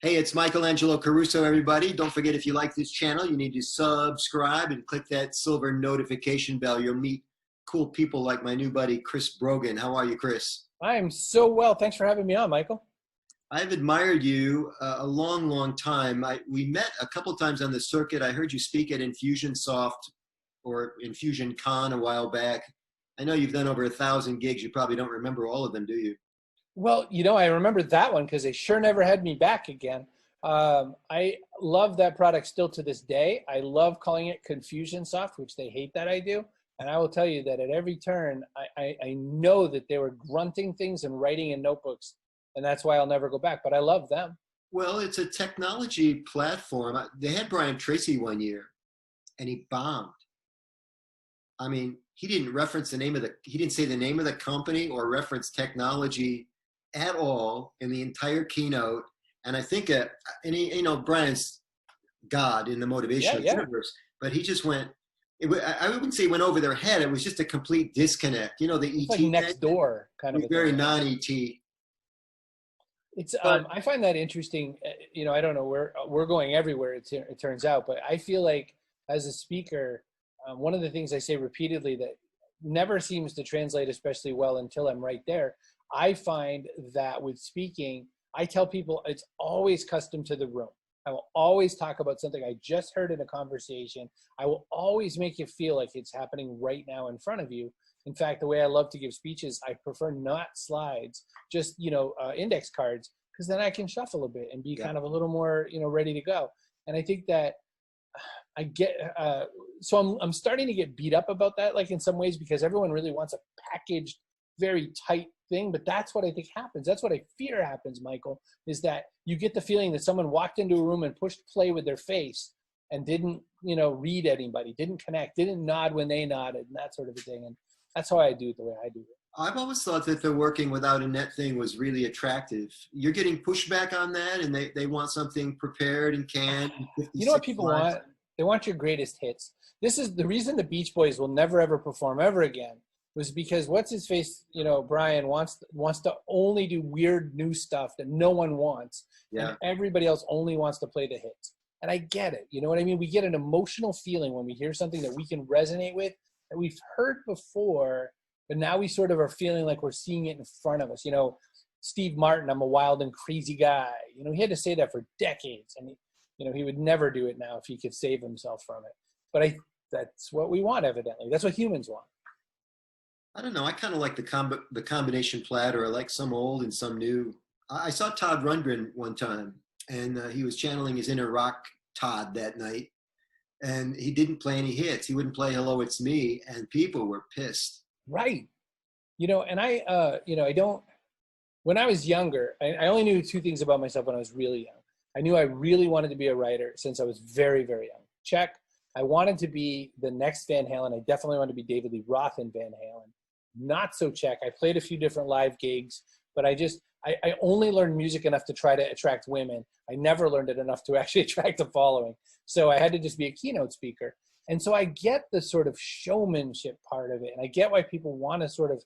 Hey, it's Angelo Caruso, everybody. Don't forget, if you like this channel, you need to subscribe and click that silver notification bell. You'll meet cool people like my new buddy, Chris Brogan. How are you, Chris? I am so well. Thanks for having me on, Michael. I've admired you a long, long time. We met a couple times on the circuit. I heard you speak at Infusionsoft or Infusion Con a while back. I know you've done over 1,000 gigs. You probably don't remember all of them, do you? Well, I remember that one because they sure never had me back again. I love that product still to this day. I love calling it Confusionsoft, which they hate that I do. And I will tell you that at every turn, I know that they were grunting things and writing in notebooks. And that's why I'll never go back. But I love them. Well, it's a technology platform. They had Brian Tracy one year, and he bombed. I mean, he didn't reference he didn't say the name of the company or reference technology at all in the entire keynote. And I think, Brian's God in the motivational universe, but he just went, I wouldn't say went over their head. It was just a complete disconnect. The It's ET. like next door kind of. Very non-ET. It's I find that interesting. I don't know, we're going everywhere, it turns out, but I feel like as a speaker, one of the things I say repeatedly that never seems to translate especially well until I'm right there. I find that with speaking, I tell people it's always custom to the room. I will always talk about something I just heard in a conversation. I will always make you feel like it's happening right now in front of you. In fact, the way I love to give speeches, I prefer not slides, just, index cards, because then I can shuffle a bit and be kind of a little more, ready to go. And I think that I get, so I'm starting to get beat up about that, like in some ways, because everyone really wants a packaged, very tight thing, but that's what I think happens. That's what I fear happens, Michael, is that you get the feeling that someone walked into a room and pushed play with their face and didn't, read anybody, didn't connect, didn't nod when they nodded, and that sort of a thing. And that's how I do it the way I do it. I've always thought that the working without a net thing was really attractive. You're getting pushback on that, and they want something prepared and canned. You know what people want? They want your greatest hits. This is the reason the Beach Boys will never, ever perform ever again, was because what's his face, Brian wants to only do weird new stuff that no one wants. Yeah. And everybody else only wants to play the hits. And I get it. You know what I mean? We get an emotional feeling when we hear something that we can resonate with, that we've heard before, but now we sort of are feeling like we're seeing it in front of us. Steve Martin, I'm a wild and crazy guy. He had to say that for decades, and he would never do it now if he could save himself from it. But that's what we want, evidently. That's what humans want. I don't know. I kind of like the combination platter. I like some old and some new. I saw Todd Rundgren one time, and he was channeling his inner rock Todd that night, and he didn't play any hits. He wouldn't play "Hello, It's Me," and people were pissed. Right. And I don't. When I was younger, I only knew two things about myself when I was really young. I knew I really wanted to be a writer since I was very, very young. Check. I wanted to be the next Van Halen. I definitely wanted to be David Lee Roth in Van Halen. Not so check. I played a few different live gigs, but I only learned music enough to try to attract women. I never learned it enough to actually attract a following. So I had to just be a keynote speaker. And so I get the sort of showmanship part of it. And I get why people want to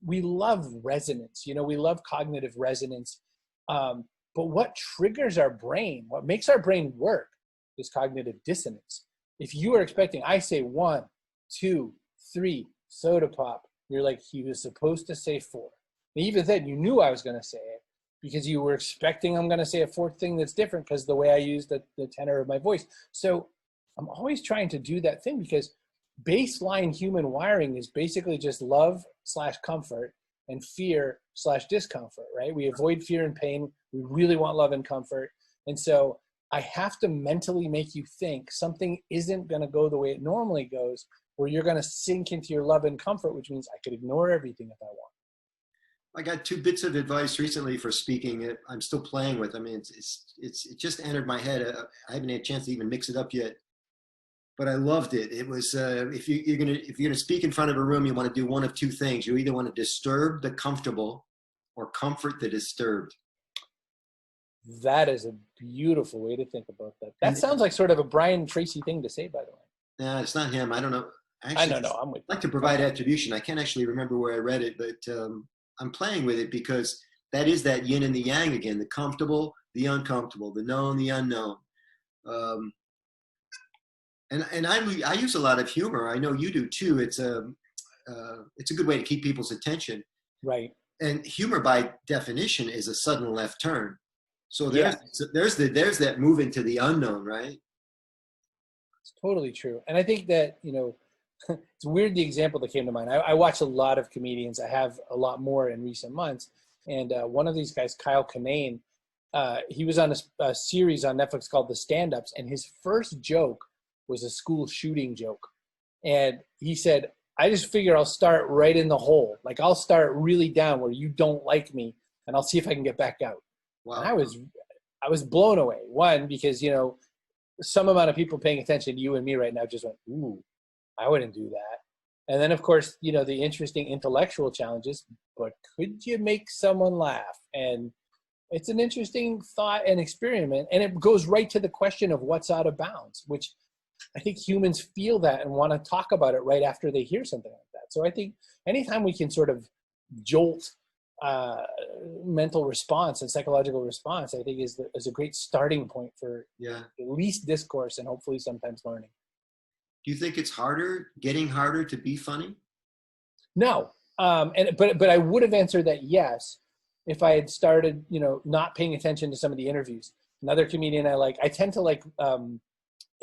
we love resonance. We love cognitive resonance. But what triggers our brain, what makes our brain work is cognitive dissonance. If you are expecting, I say 1, 2, 3, soda pop, you're like, he was supposed to say 4. And even then, you knew I was going to say it because you were expecting I'm going to say a fourth thing that's different because the way I use the tenor of my voice. So I'm always trying to do that thing because baseline human wiring is basically just love/comfort and fear/discomfort, right? We avoid fear and pain. We really want love and comfort. And so I have to mentally make you think something isn't going to go the way it normally goes, where you're going to sink into your love and comfort, which means I could ignore everything if I want. I got 2 bits of advice recently for speaking. I'm still playing with. I mean, it just entered my head. I haven't had a chance to even mix it up yet, but I loved it. It was if you're gonna speak in front of a room, you want to do one of 2 things. You either want to disturb the comfortable, or comfort the disturbed. That is a beautiful way to think about that. That sounds like sort of a Brian Tracy thing to say, by the way. No, it's not him. I don't know. I don't know. I'm with you. I'd like to provide attribution. I can't actually remember where I read it, but I'm playing with it because that is that yin and the yang again, the comfortable, the uncomfortable, the known, the unknown. And I use a lot of humor. I know you do too. It's a good way to keep people's attention. Right. And humor, by definition, is a sudden left turn. So Yeah. there's that move into the unknown, right? It's totally true. And I think that, it's weird the example that came to mind. I watch a lot of comedians. I have a lot more in recent months. And one of these guys, Kyle Kinane, he was on a series on Netflix called The Stand-Ups, and his first joke was a school shooting joke. And he said, I just figure I'll start right in the hole. Like, I'll start really down where you don't like me, and I'll see if I can get back out. Wow. And I was blown away. One, because, some amount of people paying attention to you and me right now just went, ooh, I wouldn't do that. And then, of course, the interesting intellectual challenges, but could you make someone laugh? And it's an interesting thought and experiment. And it goes right to the question of what's out of bounds, which I think humans feel that and want to talk about it right after they hear something like that. So I think anytime we can sort of jolt mental response and psychological response, I think is a great starting point for at least discourse and hopefully sometimes learning. Do you think it's getting harder to be funny? No. But I would have answered that yes, if I had started, not paying attention to some of the interviews. Another comedian I tend to like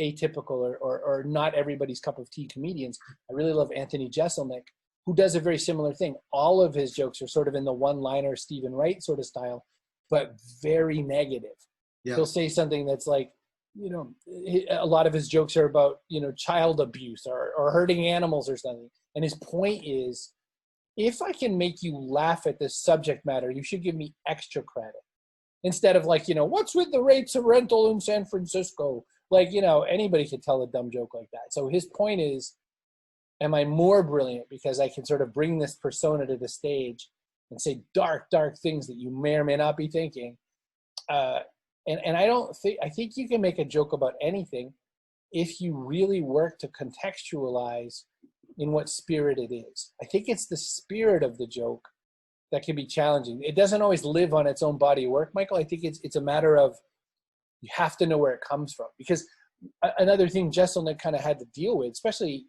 atypical or not everybody's cup of tea comedians. I really love Anthony Jeselnik, who does a very similar thing. All of his jokes are sort of in the one-liner Stephen Wright sort of style, but very negative. Yeah. He'll say something that's like, a lot of his jokes are about, child abuse or hurting animals or something. And his point is, if I can make you laugh at this subject matter, you should give me extra credit. Instead of like, what's with the rates of rental in San Francisco? Like, anybody could tell a dumb joke like that. So his point is, am I more brilliant because I can sort of bring this persona to the stage and say dark, dark things that you may or may not be thinking? And I think you can make a joke about anything if you really work to contextualize in what spirit it is. I think it's the spirit of the joke that can be challenging. It doesn't always live on its own body of work, Michael. I think it's a matter of, you have to know where it comes from. Because another thing Jeselnik kind of had to deal with, especially,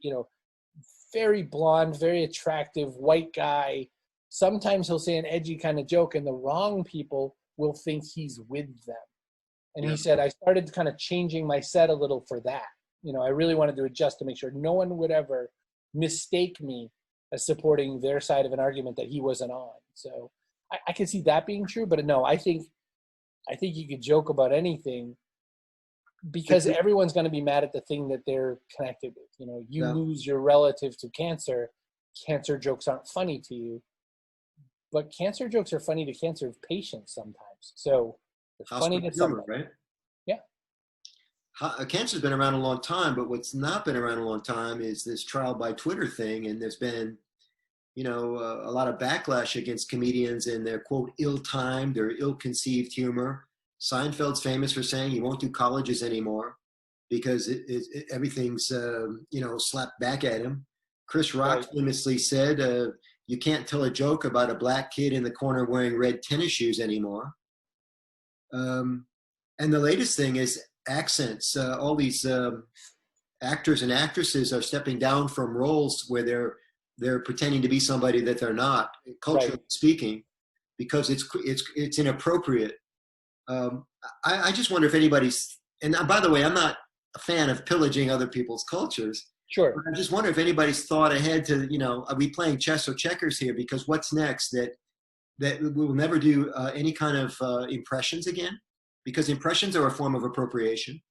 very blonde, very attractive, white guy. Sometimes he'll say an edgy kind of joke and the wrong people will think he's with them. And he said, I started kind of changing my set a little for that. I really wanted to adjust to make sure no one would ever mistake me as supporting their side of an argument that he wasn't on. So I can see that being true, but no, I think you could joke about anything because everyone's going to be mad at the thing that they're connected with. You lose your relative to cancer. Cancer jokes aren't funny to you, but cancer jokes are funny to cancer patients sometimes. So they're funny to somebody, right? Yeah. Cancer's been around a long time, but what's not been around a long time is this trial by Twitter thing. And there's been, a lot of backlash against comedians and their quote ill-timed or ill-conceived humor. Seinfeld's famous for saying he won't do colleges anymore because everything's, slapped back at him. Chris Rock famously said, you can't tell a joke about a black kid in the corner wearing red tennis shoes anymore. And the latest thing is accents. All these actors and actresses are stepping down from roles where they're pretending to be somebody that they're not, culturally speaking, because it's inappropriate. I just wonder if anybody's, and by the way, I'm not a fan of pillaging other people's cultures. Sure. But I just wonder if anybody's thought ahead to, are we playing chess or checkers here? Because what's next? That we will never do any kind of impressions again, because impressions are a form of appropriation.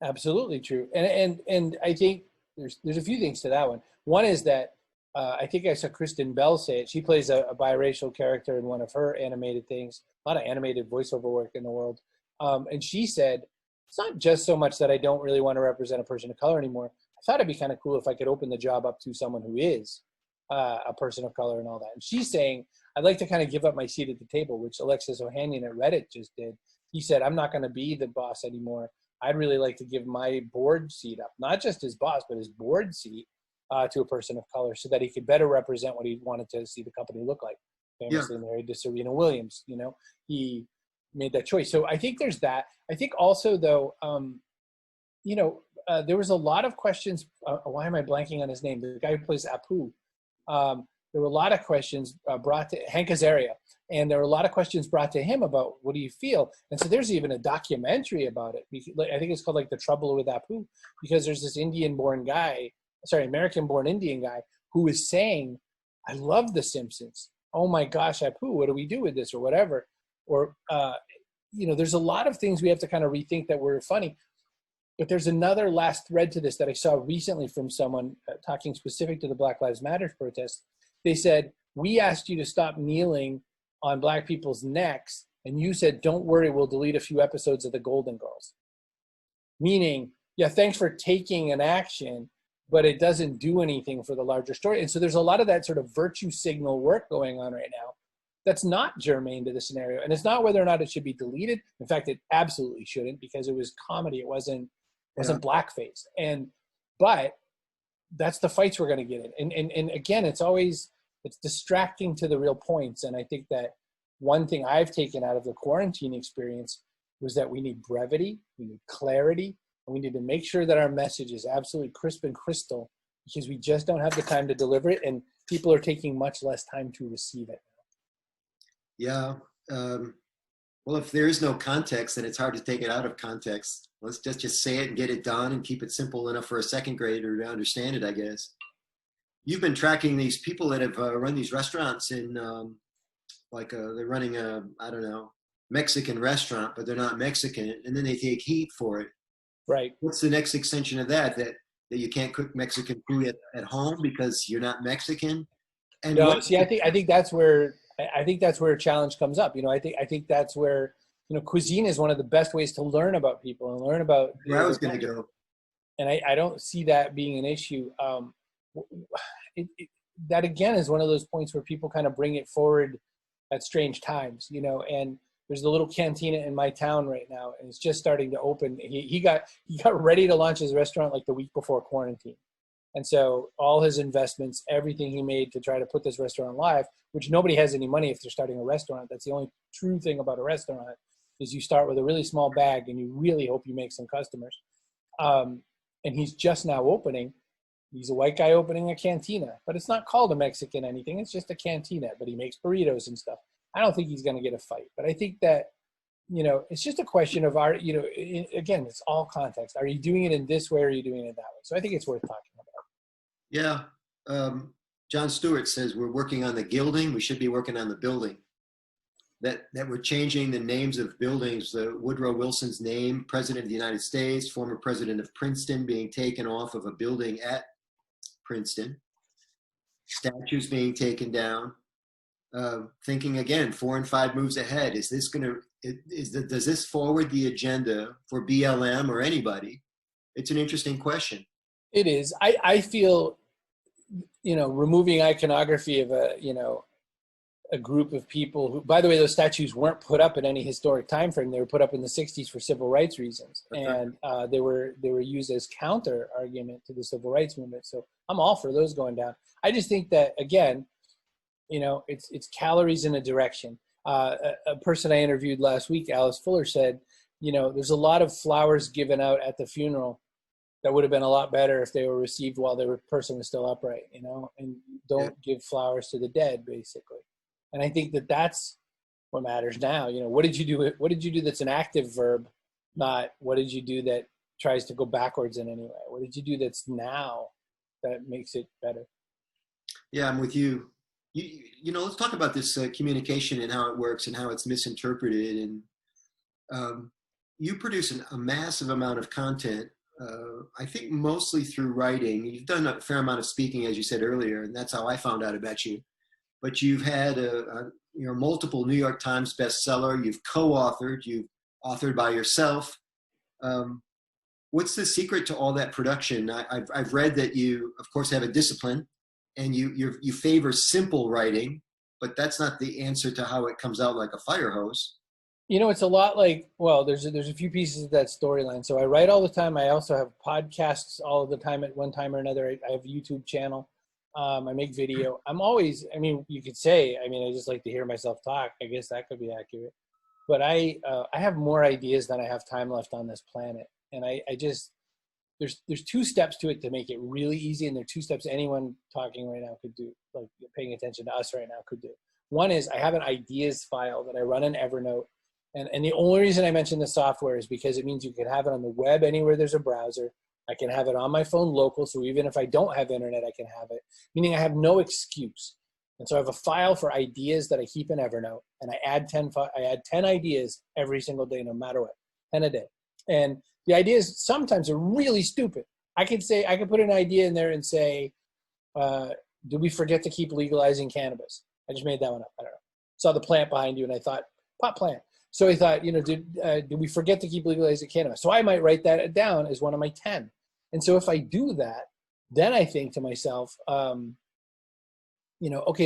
Absolutely true. And I think there's a few things to that one. One is that I think I saw Kristen Bell say it. She plays a biracial character in one of her animated things, a lot of animated voiceover work in the world. And she said, it's not just so much that I don't really want to represent a person of color anymore. I thought it'd be kind of cool if I could open the job up to someone who is a person of color and all that. And she's saying, I'd like to kind of give up my seat at the table, which Alexis Ohanian at Reddit just did. He said, I'm not going to be the boss anymore. I'd really like to give my board seat up, not just his boss, but his board seat to a person of color so that he could better represent what he wanted to see the company look like. Yeah. famously married to Serena Williams. You know, he made that choice. So I think there's that. I think also though, you know, there was a lot of questions. Why am I blanking on his name? The guy who plays Apu. There were a lot of questions brought to Hank Azaria, and there were a lot of questions brought to him about what do you feel. And so there's even a documentary about it. I think it's called like The Trouble with Apu, because there's this American-born Indian guy who is saying, "I love The Simpsons. Oh my gosh, Apu, what do we do with this or whatever?" Or you know, there's a lot of things we have to kind of rethink that were funny. But there's another last thread to this that I saw recently from someone talking specific to the Black Lives Matter protest. They said, we asked you to stop kneeling on black people's necks, and you said, don't worry, we'll delete a few episodes of the Golden Girls. Meaning, yeah, thanks for taking an action, but it doesn't do anything for the larger story. And so there's a lot of that sort of virtue signal work going on right now that's not germane to the scenario. And it's not whether or not it should be deleted. In fact, it absolutely shouldn't, because it was comedy. It wasn't blackface. But that's the fights we're going to get in. And again, it's distracting to the real points. And I think that one thing I've taken out of the quarantine experience was that we need brevity, we need clarity, and we need to make sure that our message is absolutely crisp and crystal, because we just don't have the time to deliver it, and people are taking much less time to receive it. Yeah. Well, if there is no context, then it's hard to take it out of context. Let's just say it and get it done and keep it simple enough for a second grader to understand it, I guess. You've been tracking these people that have run these restaurants in, they're running a, I don't know, Mexican restaurant, but they're not Mexican, and then they take heat for it. Right. What's the next extension of that? That you can't cook Mexican food at home because you're not Mexican? And no, see, I think that's where a challenge comes up. You know, I think that's where, you know, cuisine is one of the best ways to learn about people and learn about where I was going to go. And I don't see that being an issue. That again is one of those points where people kind of bring it forward at strange times, you know. And there's the little cantina in my town right now, and it's just starting to open. He got ready to launch his restaurant like the week before quarantine. And so all his investments, everything he made to try to put this restaurant live, which nobody has any money if they're starting a restaurant. That's the only true thing about a restaurant, is you start with a really small bag and you really hope you make some customers. And he's just now opening. He's a white guy opening a cantina, but it's not called a Mexican anything. It's just a cantina, but he makes burritos and stuff. I don't think he's going to get a fight, but I think that, you know, it's just a question of again, it's all context. Are you doing it in this way or are you doing it that way? So I think it's worth talking about. Yeah. John Stewart says we're working on the gilding. We should be working on the building. That we're changing the names of buildings. Woodrow Wilson's name, President of the United States, former President of Princeton, being taken off of a building at Princeton. Statues being taken down. Thinking again, 4 and 5 moves ahead. Does this forward the agenda for BLM or anybody? It's an interesting question. It is. I feel, you know, removing iconography of a group of people who, by the way, those statues weren't put up in any historic time frame. They were put up in the 60s for civil rights reasons. Okay. And they were used as counter argument to the civil rights movement. So I'm all for those going down. I just think that, again, you know, it's calories in a direction. A person I interviewed last week, Alice Fuller, said, you know, there's a lot of flowers given out at the funeral that would have been a lot better if they were received while the person was still upright, you know, and don't give flowers to the dead, basically. And I think that that's what matters now. You know, what did you do? What did you do that's an active verb, not what did you do that tries to go backwards in any way? What did you do that's now that makes it better? Yeah, I'm with you. You know, let's talk about this communication and how it works and how it's misinterpreted. And you produce a massive amount of content. I think mostly through writing. You've done a fair amount of speaking, as you said earlier, and that's how I found out about you. But you've had multiple New York Times bestseller. You've co-authored. You've authored by yourself. What's the secret to all that production? I've read that you, of course, have a discipline, and you favor simple writing, but that's not the answer to how it comes out like a fire hose. You know, it's a lot like, well, there's a few pieces of that storyline. So I write all the time. I also have podcasts all the time at one time or another. I have a YouTube channel. I make video. I'm always, I mean, you could say, I mean, I just like to hear myself talk. I guess that could be accurate. But I have more ideas than I have time left on this planet. And I just, there's 2 steps to it to make it really easy. And there are 2 steps anyone talking right now could do, like paying attention to us right now could do. One is I have an ideas file that I run in Evernote. And the only reason I mention the software is because it means you can have it on the web anywhere there's a browser. I can have it on my phone local. So even if I don't have internet, I can have it, meaning I have no excuse. And so I have a file for ideas that I keep in Evernote, and I add 10 ideas every single day, no matter what, 10 a day. And the ideas sometimes are really stupid. I could put an idea in there and say, do we forget to keep legalizing cannabis? I just made that one up. I don't know. Saw the plant behind you and I thought, pot plant. So I thought, did we forget to keep legalizing cannabis? So I might write that down as one of my 10. And so if I do that, then I think to myself, okay,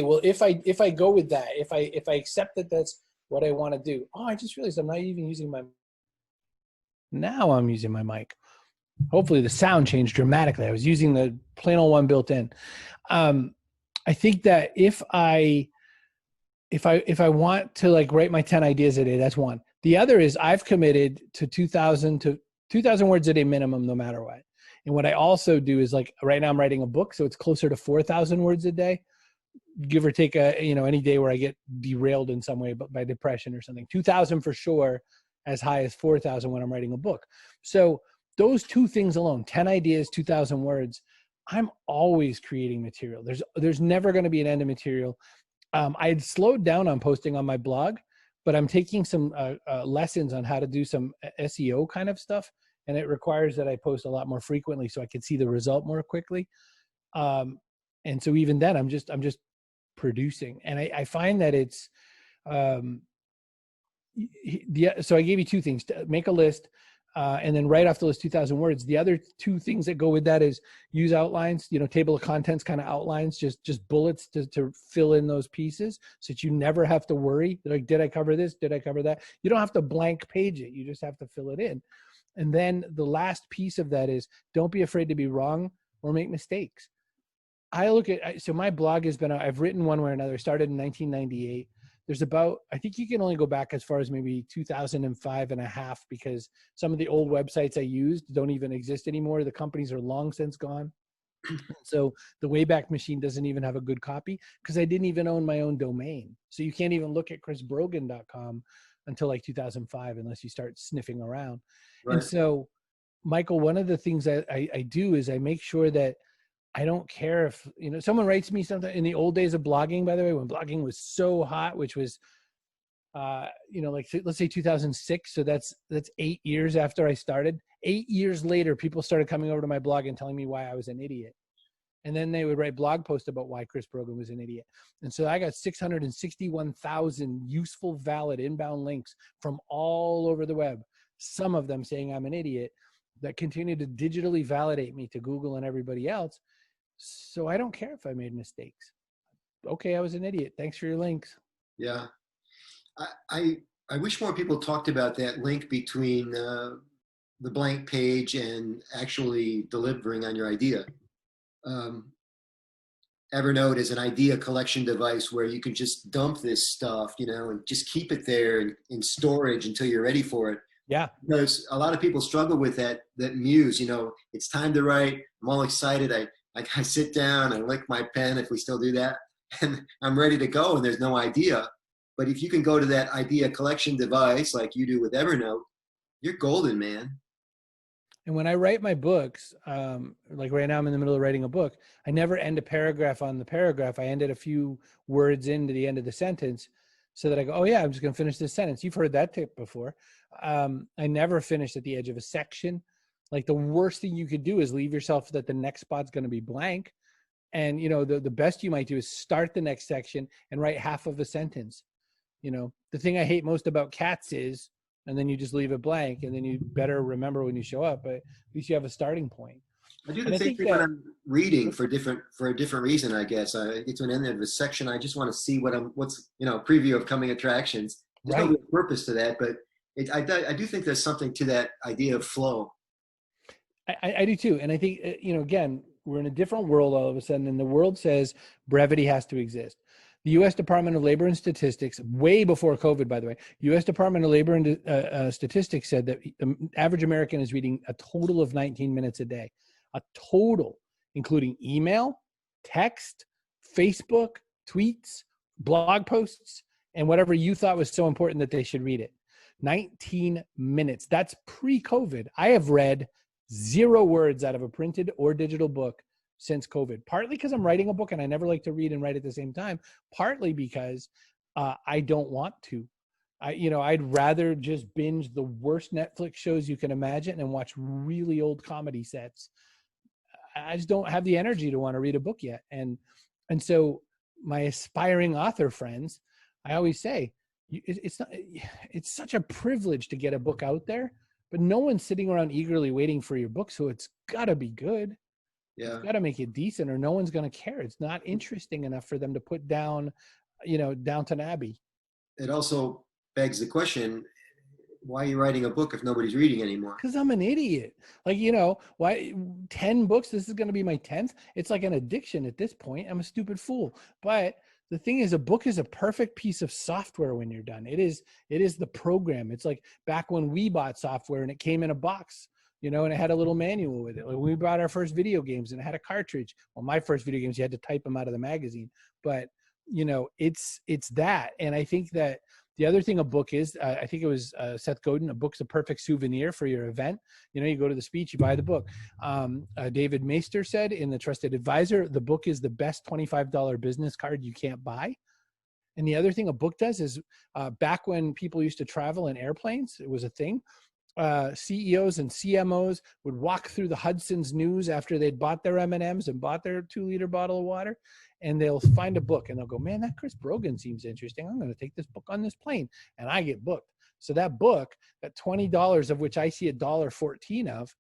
well, if I go with that, if I accept that that's what I want to do. Oh, I just realized I'm not even using my. Now I'm using my mic. Hopefully the sound changed dramatically. I was using the plain old one built in. I think that if I want to like write my 10 ideas a day, that's one. The other is I've committed to 2,000 words a day minimum, no matter what. And what I also do is like right now I'm writing a book, so it's closer to 4,000 words a day, give or take any day where I get derailed in some way by depression or something. 2,000 for sure, as high as 4,000 when I'm writing a book. So those 2 things alone, 10 ideas, 2,000 words, I'm always creating material. There's never going to be an end of material. I had slowed down on posting on my blog, but I'm taking some lessons on how to do some SEO kind of stuff. And it requires that I post a lot more frequently so I can see the result more quickly. And so even then I'm just producing. And I find that it's, so I gave you 2 things: to make a list, and then write off the list 2,000 words. The other 2 things that go with that is use outlines, table of contents kind of outlines, just bullets to fill in those pieces so that you never have to worry. Like, did I cover this? Did I cover that? You don't have to blank page it. You just have to fill it in. And then the last piece of that is don't be afraid to be wrong or make mistakes. So my blog has been, I've written one way or another. It started in 1998. There's I think you can only go back as far as maybe 2005 and a half, because some of the old websites I used don't even exist anymore. The companies are long since gone. So the Wayback Machine doesn't even have a good copy because I didn't even own my own domain. So you can't even look at chrisbrogan.com until like 2005 unless you start sniffing around. Right. And so, Michael, one of the things that I do is I make sure that I don't care if, someone writes me something in the old days of blogging, by the way, when blogging was so hot, which was, like let's say 2006. So that's 8 years after I started. 8 years later, people started coming over to my blog and telling me why I was an idiot. And then they would write blog posts about why Chris Brogan was an idiot. And so I got 661,000 useful, valid inbound links from all over the web, some of them saying I'm an idiot, that continue to digitally validate me to Google and everybody else. So I don't care if I made mistakes. Okay, I was an idiot. Thanks for your links. Yeah. I wish more people talked about that link between the blank page and actually delivering on your idea. Evernote is an idea collection device where you can just dump this stuff, and just keep it there in storage until you're ready for it. Yeah. Because a lot of people struggle with that muse, it's time to write. I'm all excited. I sit down, I lick my pen, if we still do that, and I'm ready to go, and there's no idea. But if you can go to that idea collection device like you do with Evernote, you're golden, man. And when I write my books, like right now I'm in the middle of writing a book, I never end a paragraph on the paragraph. I end it a few words into the end of the sentence so that I go, oh yeah, I'm just going to finish this sentence. You've heard that tip before. I never finish at the edge of a section. Like the worst thing you could do is leave yourself that the next spot's going to be blank. And, the best you might do is start the next section and write half of a sentence. The thing I hate most about cats is, and then you just leave it blank, and then you better remember when you show up, but at least you have a starting point. I do the same thing when I'm reading for a different reason, I guess. I get to an end of a section, I just want to see what's preview of coming attractions. There's no real purpose to that, but I do think there's something to that idea of flow. I do too. And I think, again, we're in a different world all of a sudden, and the world says brevity has to exist. The U.S. Department of Labor and Statistics, way before COVID, by the way, U.S. Department of Labor and Statistics said that the average American is reading a total of 19 minutes a day, a total, including email, text, Facebook, tweets, blog posts, and whatever you thought was so important that they should read it. 19 minutes. That's pre-COVID. I have read 0 words out of a printed or digital book since COVID, partly because I'm writing a book and I never like to read and write at the same time, partly because I don't want to. I'd rather just binge the worst Netflix shows you can imagine and watch really old comedy sets. I just don't have the energy to want to read a book yet. And so my aspiring author friends, I always say, it's such a privilege to get a book out there, but no one's sitting around eagerly waiting for your book. So it's gotta be good. Yeah. You've got to make it decent or no one's going to care. It's not interesting enough for them to put down, Downton Abbey. It also begs the question, why are you writing a book if nobody's reading anymore? Because I'm an idiot. Why 10 books? This is going to be my 10th. It's like an addiction at this point. I'm a stupid fool. But the thing is, a book is a perfect piece of software when you're done. It is the program. It's like back when we bought software and it came in a box. And it had a little manual with it. Like we bought our first video games and it had a cartridge. Well, my first video games, you had to type them out of the magazine. But, it's that. And I think that the other thing a book is, I think it was Seth Godin, a book's a perfect souvenir for your event. You go to the speech, you buy the book. David Maister said in The Trusted Advisor, the book is the best $25 business card you can't buy. And the other thing a book does is back when people used to travel in airplanes, it was a thing. CEOs and CMOs would walk through the Hudson's News after they'd bought their M&Ms and bought their 2-liter bottle of water, and they'll find a book and they'll go, man, that Chris Brogan seems interesting. I'm going to take this book on this plane, and I get booked. So that book, that $20 of which I see $1.14 of,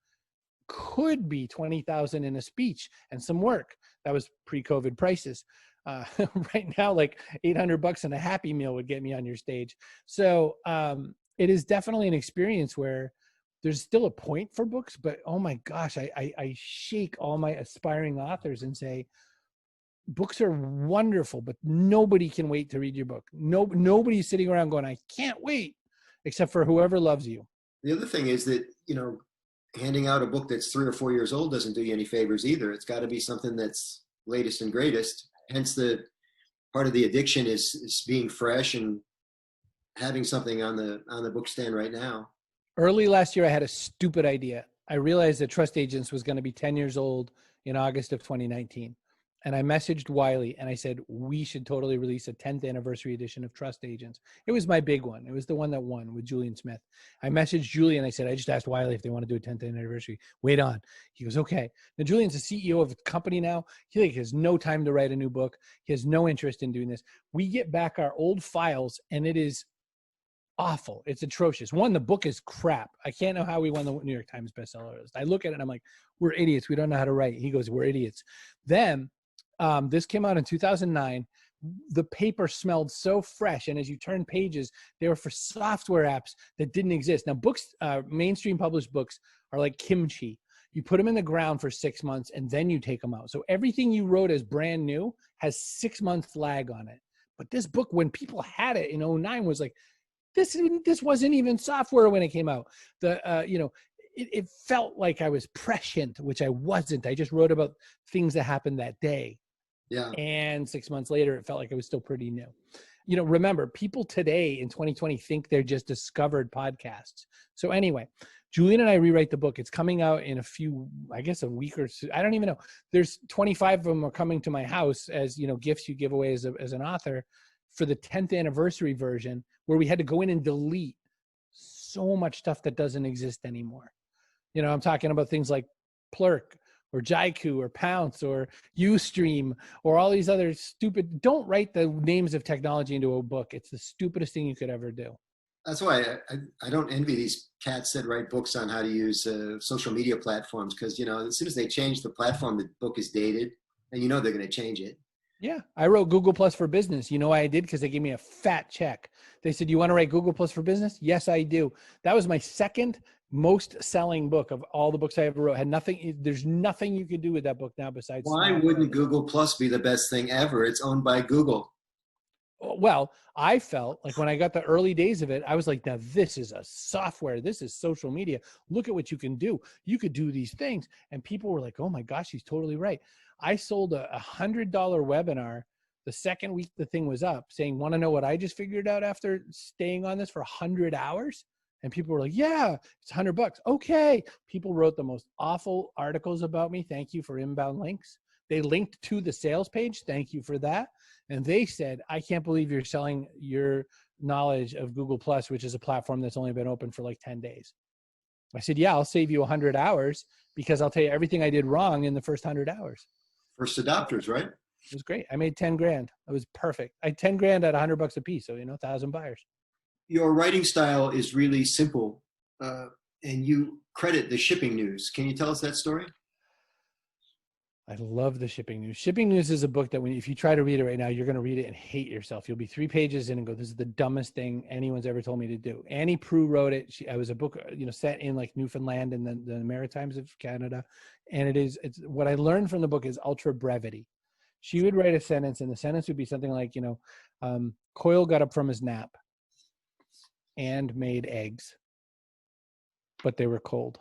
could be $20,000 in a speech and some work. That was pre-COVID prices. Right now, like $800 and a Happy Meal would get me on your stage. So, it is definitely an experience where there's still a point for books, but oh my gosh, I shake all my aspiring authors and say, books are wonderful, but nobody can wait to read your book. Nobody's sitting around going, I can't wait, except for whoever loves you. The other thing is that, handing out a book that's 3 or 4 years old doesn't do you any favors either. It's got to be something that's latest and greatest. Hence the part of the addiction is being fresh and having something on the book stand right now. Early last year, I had a stupid idea. I realized that Trust Agents was going to be 10 years old in August of 2019. And I messaged Wiley and I said, we should totally release a 10th anniversary edition of Trust Agents. It was my big one. It was the one that won with Julian Smith. I messaged Julian. I said, I just asked Wiley if they want to do a 10th anniversary. Wait on. He goes, okay. Now Julian's the CEO of a company now. He has no time to write a new book. He has no interest in doing this. We get back our old files and it is awful. It's atrocious. One, the book is crap. I can't know how we won the New York Times bestseller list. I look at it and I'm like, we're idiots. We don't know how to write. He goes, we're idiots. Then this came out in 2009. The paper smelled so fresh. And as you turn pages, they were for software apps that didn't exist. Now books, mainstream published books are like kimchi. You put them in the ground for 6 months and then you take them out. So everything you wrote as brand new has 6 months lag on it. But this book, when people had it in 2009, was like, this wasn't even software when it came out. It felt like I was prescient, which I wasn't. I just wrote about things that happened that day. Yeah. And 6 months later, it felt like it was still pretty new. Remember, people today in 2020 think they're just discovered podcasts. So anyway, Julian and I rewrite the book. It's coming out in a week or two. I don't even know. There's 25 of them are coming to my house as, gifts you give away as an author for the 10th anniversary version, where we had to go in and delete so much stuff that doesn't exist anymore. I'm talking about things like Plurk or Jaiku or Pounce or Ustream or all these other stupid, don't write the names of technology into a book. It's the stupidest thing you could ever do. That's why I don't envy these cats that write books on how to use social media platforms. Because, as soon as they change the platform, the book is dated and they're going to change it. Yeah, I wrote Google Plus for Business. You know why I did? Because they gave me a fat check. They said, "You want to write Google Plus for Business?" Yes, I do. That was my second most selling book of all the books I ever wrote. Had nothing. There's nothing you could do with that book now besides. Why smile. wouldn't Google Plus be the best thing ever? It's owned by Google. Well, I felt like when I got the early days of it, I was like, now this is a software. This is social media. Look at what you can do. You could do these things. And people were like, oh my gosh, he's totally right. I sold a $100 webinar the second week the thing was up saying, want to know what I just figured out after staying on this for 100 hours? And people were like, yeah, it's $100. Okay. People wrote the most awful articles about me. Thank you for inbound links. They linked to the sales page. Thank you for that. And they said, I can't believe you're selling your knowledge of Google Plus, which is a platform that's only been open for like 10 days. I said, yeah, I'll save you 100 hours because I'll tell you everything I did wrong in the first 100 hours. First adopters, right? It was great. I made 10 grand. It was perfect. I had 10 grand at $100 a piece. So, 1,000 buyers. Your writing style is really simple, and you credit the shipping news. Can you tell us that story? I love the Shipping News. Shipping News is a book that if you try to read it right now, you're going to read it and hate yourself. You'll be 3 pages in and go, this is the dumbest thing anyone's ever told me to do. Annie Proulx wrote it. It was a book, set in like Newfoundland and the Maritimes of Canada. And it's what I learned from the book is ultra brevity. She would write a sentence and the sentence would be something like, Coyle got up from his nap and made eggs, but they were cold.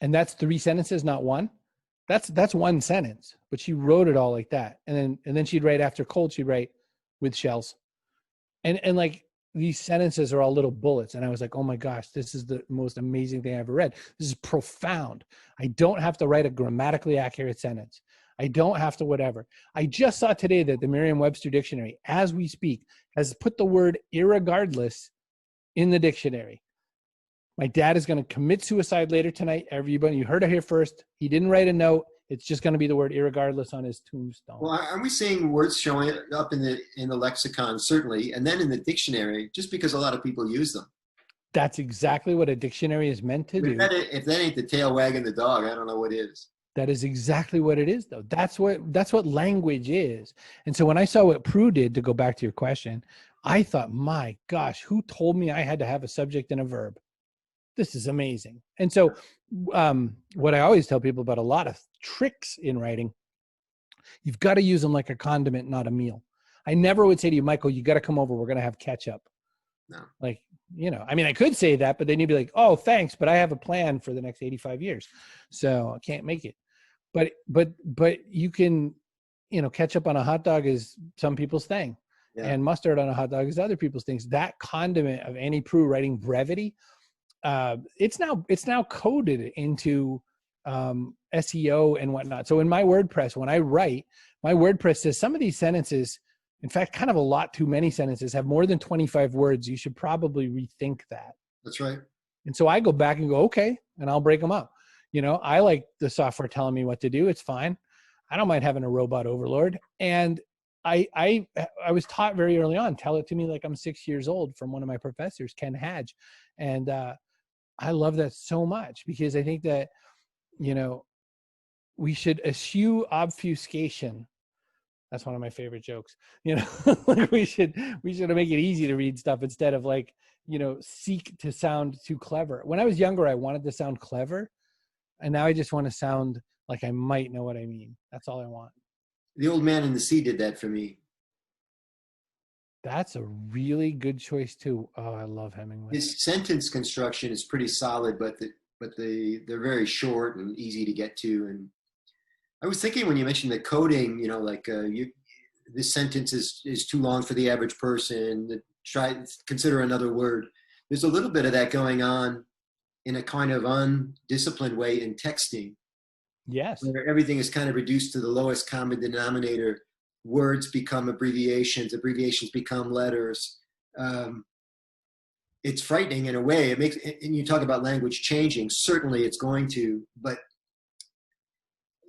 And that's 3 sentences, not one. That's one sentence, but she wrote it all like that. And then she'd write after cold, she'd write with shells. And like these sentences are all little bullets. And I was like, oh my gosh, this is the most amazing thing I ever read. This is profound. I don't have to write a grammatically accurate sentence. I don't have to whatever. I just saw today that the Merriam-Webster dictionary, as we speak, has put the word irregardless in the dictionary. My dad is going to commit suicide later tonight. Everybody, you heard it here first. He didn't write a note. It's just going to be the word irregardless on his tombstone. Well, are we seeing words showing up in the lexicon, certainly, and then in the dictionary, just because a lot of people use them? That's exactly what a dictionary is meant to do. If that ain't the tail wagging the dog, I don't know what is. That is exactly what it is, though. That's what language is. And so when I saw what Proulx did, to go back to your question, I thought, my gosh, who told me I had to have a subject and a verb? This is amazing. And so what I always tell people about a lot of tricks in writing, you've got to use them like a condiment, not a meal. I never would say to you, Michael, you got to come over. We're going to have ketchup. No. Like, I could say that, but then you'd be like, oh, thanks, but I have a plan for the next 85 years. So I can't make it. But you can, ketchup on a hot dog is some people's thing. Yeah. And mustard on a hot dog is other people's things. That condiment of Annie Proulx writing brevity, it's now coded into SEO and whatnot. So in my WordPress, when I write, my WordPress says some of these sentences, in fact, kind of a lot too many sentences, have more than 25 words. You should probably rethink that. That's right. And so I go back and go, okay, and I'll break them up. I like the software telling me what to do. It's fine. I don't mind having a robot overlord. And I was taught very early on, tell it to me like I'm 6 years old, from one of my professors, Ken Hadge. And I love that so much, because I think that, we should eschew obfuscation. That's one of my favorite jokes. Like we should make it easy to read stuff instead of like, seek to sound too clever. When I was younger, I wanted to sound clever. And now I just want to sound like I might know what I mean. That's all I want. The Old Man and the Sea did that for me. That's a really good choice too. Oh, I love Hemingway. His sentence construction is pretty solid, but they're very short and easy to get to. And I was thinking when you mentioned the coding, this sentence is too long for the average person. Consider another word. There's a little bit of that going on in a kind of undisciplined way in texting. Yes. Where everything is kind of reduced to the lowest common denominator. Words become abbreviations become letters. It's frightening in a way. And you talk about language changing. Certainly it's going to,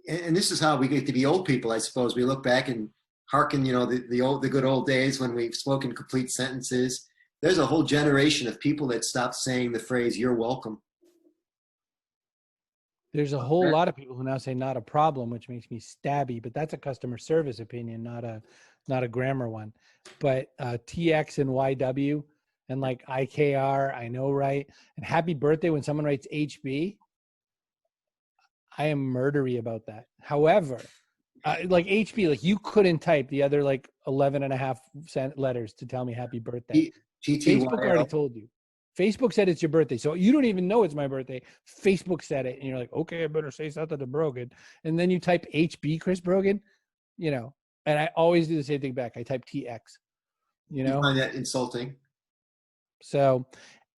and this is how we get to be old people, I suppose. We look back and hearken, the good old days when we've spoken complete sentences. There's a whole generation of people that stopped saying the phrase, "You're welcome." There's a whole lot of people who now say not a problem, which makes me stabby, but that's a customer service opinion, not a grammar one. But TX and YW and like IKR, I know, right? And happy birthday when someone writes HB, I am murdery about that. However, like HB, like you couldn't type the other like 11 and a half cent letters to tell me happy birthday. Facebook already told you. Facebook said it's your birthday. So you don't even know it's my birthday. Facebook said it. And you're like, okay, I better say something to Brogan. And then you type HB, Chris Brogan, you know, and I always do the same thing back. I type TX, you know. You find that insulting? So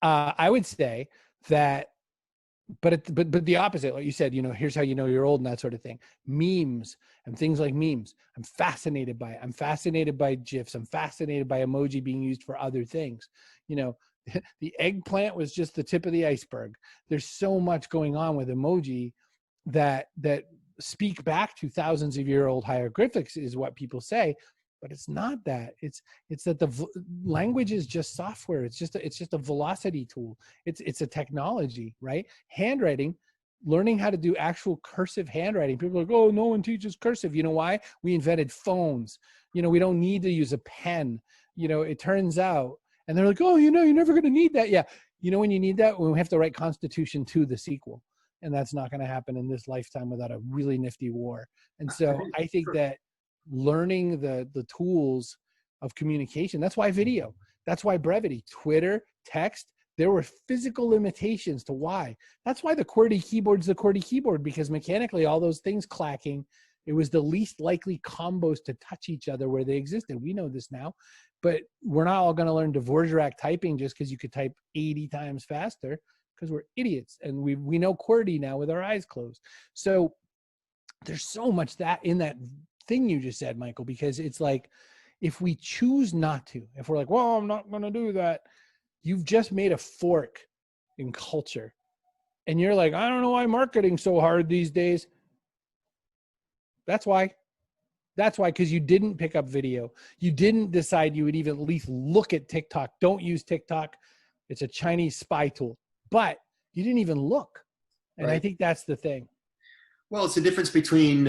I would say that, but the opposite, like you said, you know, here's how you know you're old and that sort of thing. Memes and things like memes. I'm fascinated by it. I'm fascinated by GIFs. I'm fascinated by emoji being used for other things. You know, the eggplant was just the tip of the iceberg. There's so much going on with emoji that speak back to thousands of year old hieroglyphics is what people say, but it's not that. It's that the language is just software. It's just a velocity tool. It's a technology, right? Handwriting, learning how to do actual cursive handwriting. People are like, oh, no one teaches cursive. You know why? We invented phones. You know, we don't need to use a pen. You know, it turns out. And they're like, oh, you know, you're never going to need that. Yeah. You know when you need that? When we have to write Constitution 2, the sequel. And that's not going to happen in this lifetime without a really nifty war. And so I think that learning the tools of communication, that's why video, that's why brevity, Twitter, text, there were physical limitations to why. That's why the QWERTY keyboard's the QWERTY keyboard, because mechanically all those things clacking, it was the least likely combos to touch each other where they existed. We know this now. But we're not all going to learn Dvorak typing just because you could type 80 times faster, because we're idiots. And we know QWERTY now with our eyes closed. So there's so much that in that thing you just said, Michael, because it's like, if we choose not to, if we're like, well, I'm not going to do that, you've just made a fork in culture. And you're like, I don't know why marketing's so hard these days. That's why. That's why, because you didn't pick up video. You didn't decide you would even at least look at TikTok. Don't use TikTok. It's a Chinese spy tool. But you didn't even look. And right. I think that's the thing. Well, it's the difference between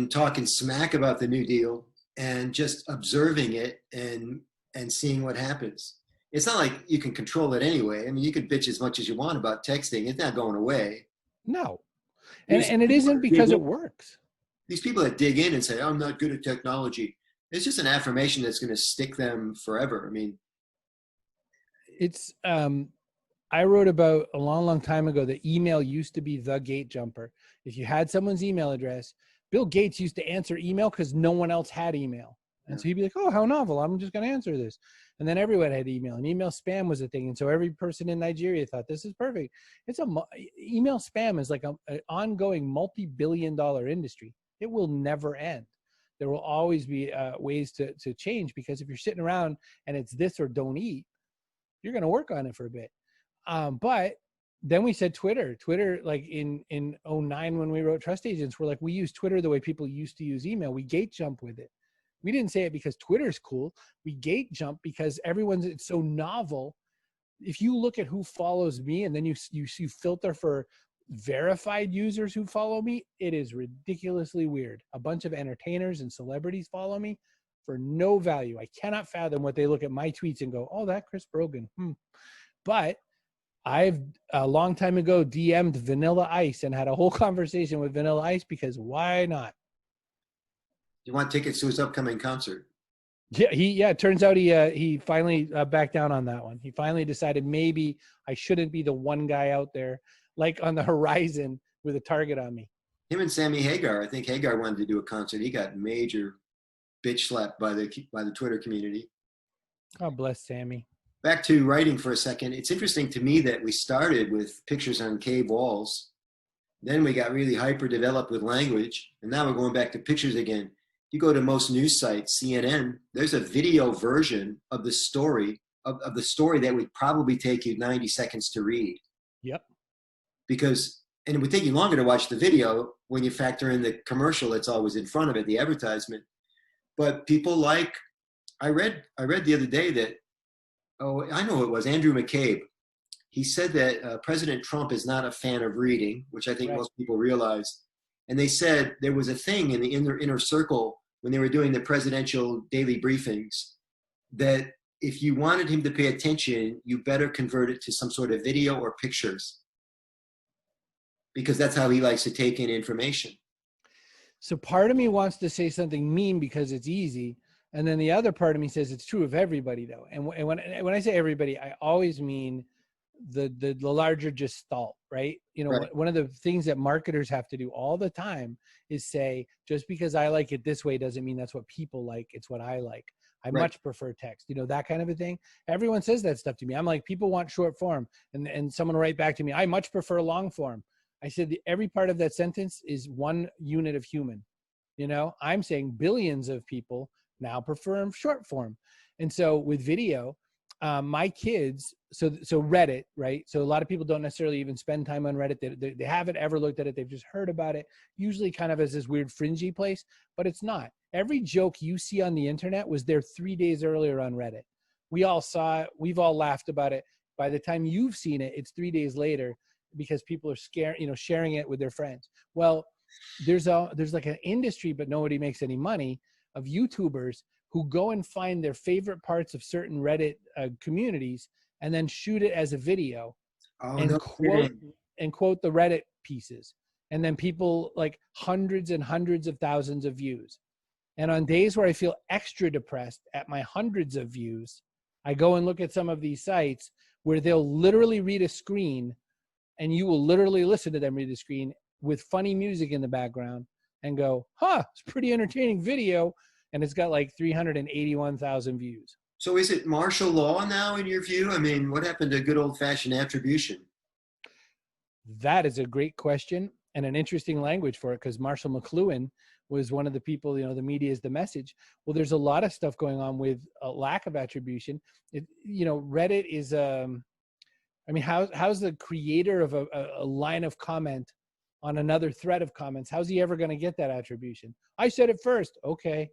talking smack about the New Deal and just observing it and seeing what happens. It's not like you can control it anyway. I mean, you could bitch as much as you want about texting. It's not going away. No. And it isn't because it works. These people that dig in and say, I'm not good at technology, it's just an affirmation that's going to stick them forever. I mean, it's, I wrote about a long, long time ago that email used to be the gate jumper. If you had someone's email address, Bill Gates used to answer email because no one else had email. And so he'd be like, oh, how novel. I'm just going to answer this. And then everyone had email, and email spam was a thing. And so every person in Nigeria thought this is perfect. Email spam is like an ongoing multi-billion-dollar industry. It will never end. There will always be ways to change, because if you're sitting around and it's this or don't eat, you're going to work on it for a bit. But then we said Twitter, like in 2009 when we wrote Trust Agents, we're like, we use Twitter the way people used to use email. We gate jump with it. We didn't say it because Twitter's cool. We gate jump because it's so novel. If you look at who follows me and then you filter for verified users who follow me, it is ridiculously weird. A bunch of entertainers and celebrities follow me for no value. I cannot fathom what they look at my tweets and go, oh, that Chris Brogan. But I've a long time ago DM'd Vanilla Ice and had a whole conversation with Vanilla Ice, because why not? You want tickets to his upcoming concert? Yeah, it turns out he finally backed down on that one. He finally decided maybe I shouldn't be the one guy out there, like on the horizon with a target on me. Him and Sammy Hagar. I think Hagar wanted to do a concert. He got major bitch slapped by the Twitter community. God bless Sammy. Back to writing for a second. It's interesting to me that we started with pictures on cave walls. Then we got really hyper developed with language. And now we're going back to pictures again. You go to most news sites, CNN, there's a video version of the story of the story that would probably take you 90 seconds to read. Yep. And it would take you longer to watch the video when you factor in the commercial that's always in front of it, the advertisement. But people like, I read the other day that, I know who it was, Andrew McCabe. he said that President Trump is not a fan of reading, which I think Right. most people realize. And they said there was a thing in the inner circle when they were doing the presidential daily briefings that if you wanted him to pay attention, you better convert it to some sort of video or pictures, because that's how he likes to take in information. So part of me wants to say something mean because it's easy. And then the other part of me says it's true of everybody though. And when I say everybody, I always mean the larger gestalt, right? You know, Right. one of the things that marketers have to do all the time is say, just because I like it this way doesn't mean that's what people like. It's what I like. I Right. much prefer text, you know, that kind of a thing. Everyone says that stuff to me. I'm like, people want short form, and someone will write back to me, I much prefer long form. I said every part of that sentence is one unit of human. You know, I'm saying billions of people now prefer short form. And so with video, my kids, so Reddit, right? So a lot of people don't necessarily even spend time on Reddit. They haven't ever looked at it. They've just heard about it, usually kind of as this weird fringy place, but it's not. Every joke you see on the internet was there 3 days earlier on Reddit. We all saw it. We've all laughed about it. By the time you've seen it, it's 3 days later because people are scared, you know, sharing it with their friends. Well, there's like an industry, but nobody makes any money, of YouTubers who go and find their favorite parts of certain Reddit communities and then shoot it as a video Oh, and no kidding. quote the Reddit pieces. And then people like hundreds and hundreds of thousands of views. And on days where I feel extra depressed at my hundreds of views, I go and look at some of these sites where they'll literally read a screen and you will literally listen to them read the screen with funny music in the background and go, huh, it's a pretty entertaining video. And it's got like 381,000 views. So is it martial law now in your view? I mean, what happened to good old fashioned attribution? That is a great question and an interesting language for it, because Marshall McLuhan was one of the people, you know, the media is the message. Well, there's a lot of stuff going on with a lack of attribution. You know, Reddit is, I mean, how's the creator of a line of comment on another thread of comments, how's he ever going to get that attribution? I said it first. Okay.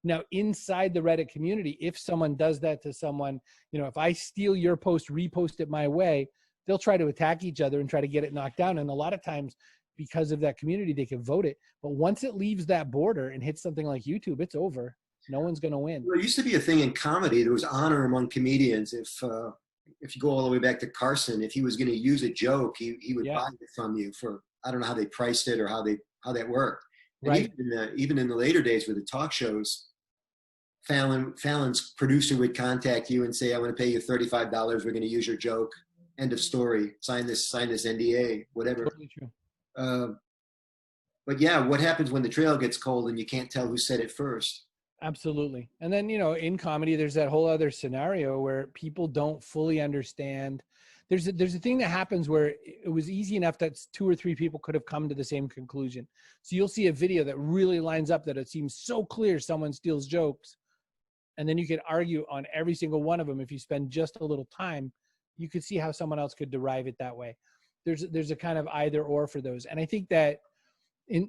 Now, inside the Reddit community, if someone does that to someone, you know, if I steal your post, repost it my way, they'll try to attack each other and try to get it knocked down. And a lot of times, because of that community, they can vote it. But once it leaves that border and hits something like YouTube, it's over. No one's going to win. Well, it used to be a thing in comedy. There was honor among comedians. If you go all the way back to Carson, if he was going to use a joke, he would buy it from you for, I don't know how they priced it or how that worked. And Right. even in the later days with the talk shows, Fallon's producer would contact you and say, I want to pay you $35. We're going to use your joke. End of story. Sign this NDA, whatever. Totally true. But yeah, what happens when the trail gets cold and you can't tell who said it first? Absolutely. And then, you know, in comedy, there's that whole other scenario where people don't fully understand. There's a thing that happens where it was easy enough that 2 or 3 people could have come to the same conclusion. So you'll see a video that really lines up that it seems so clear someone steals jokes. And then you could argue on every single one of them. If you spend just a little time, you could see how someone else could derive it that way. There's a kind of either or for those. And I think that,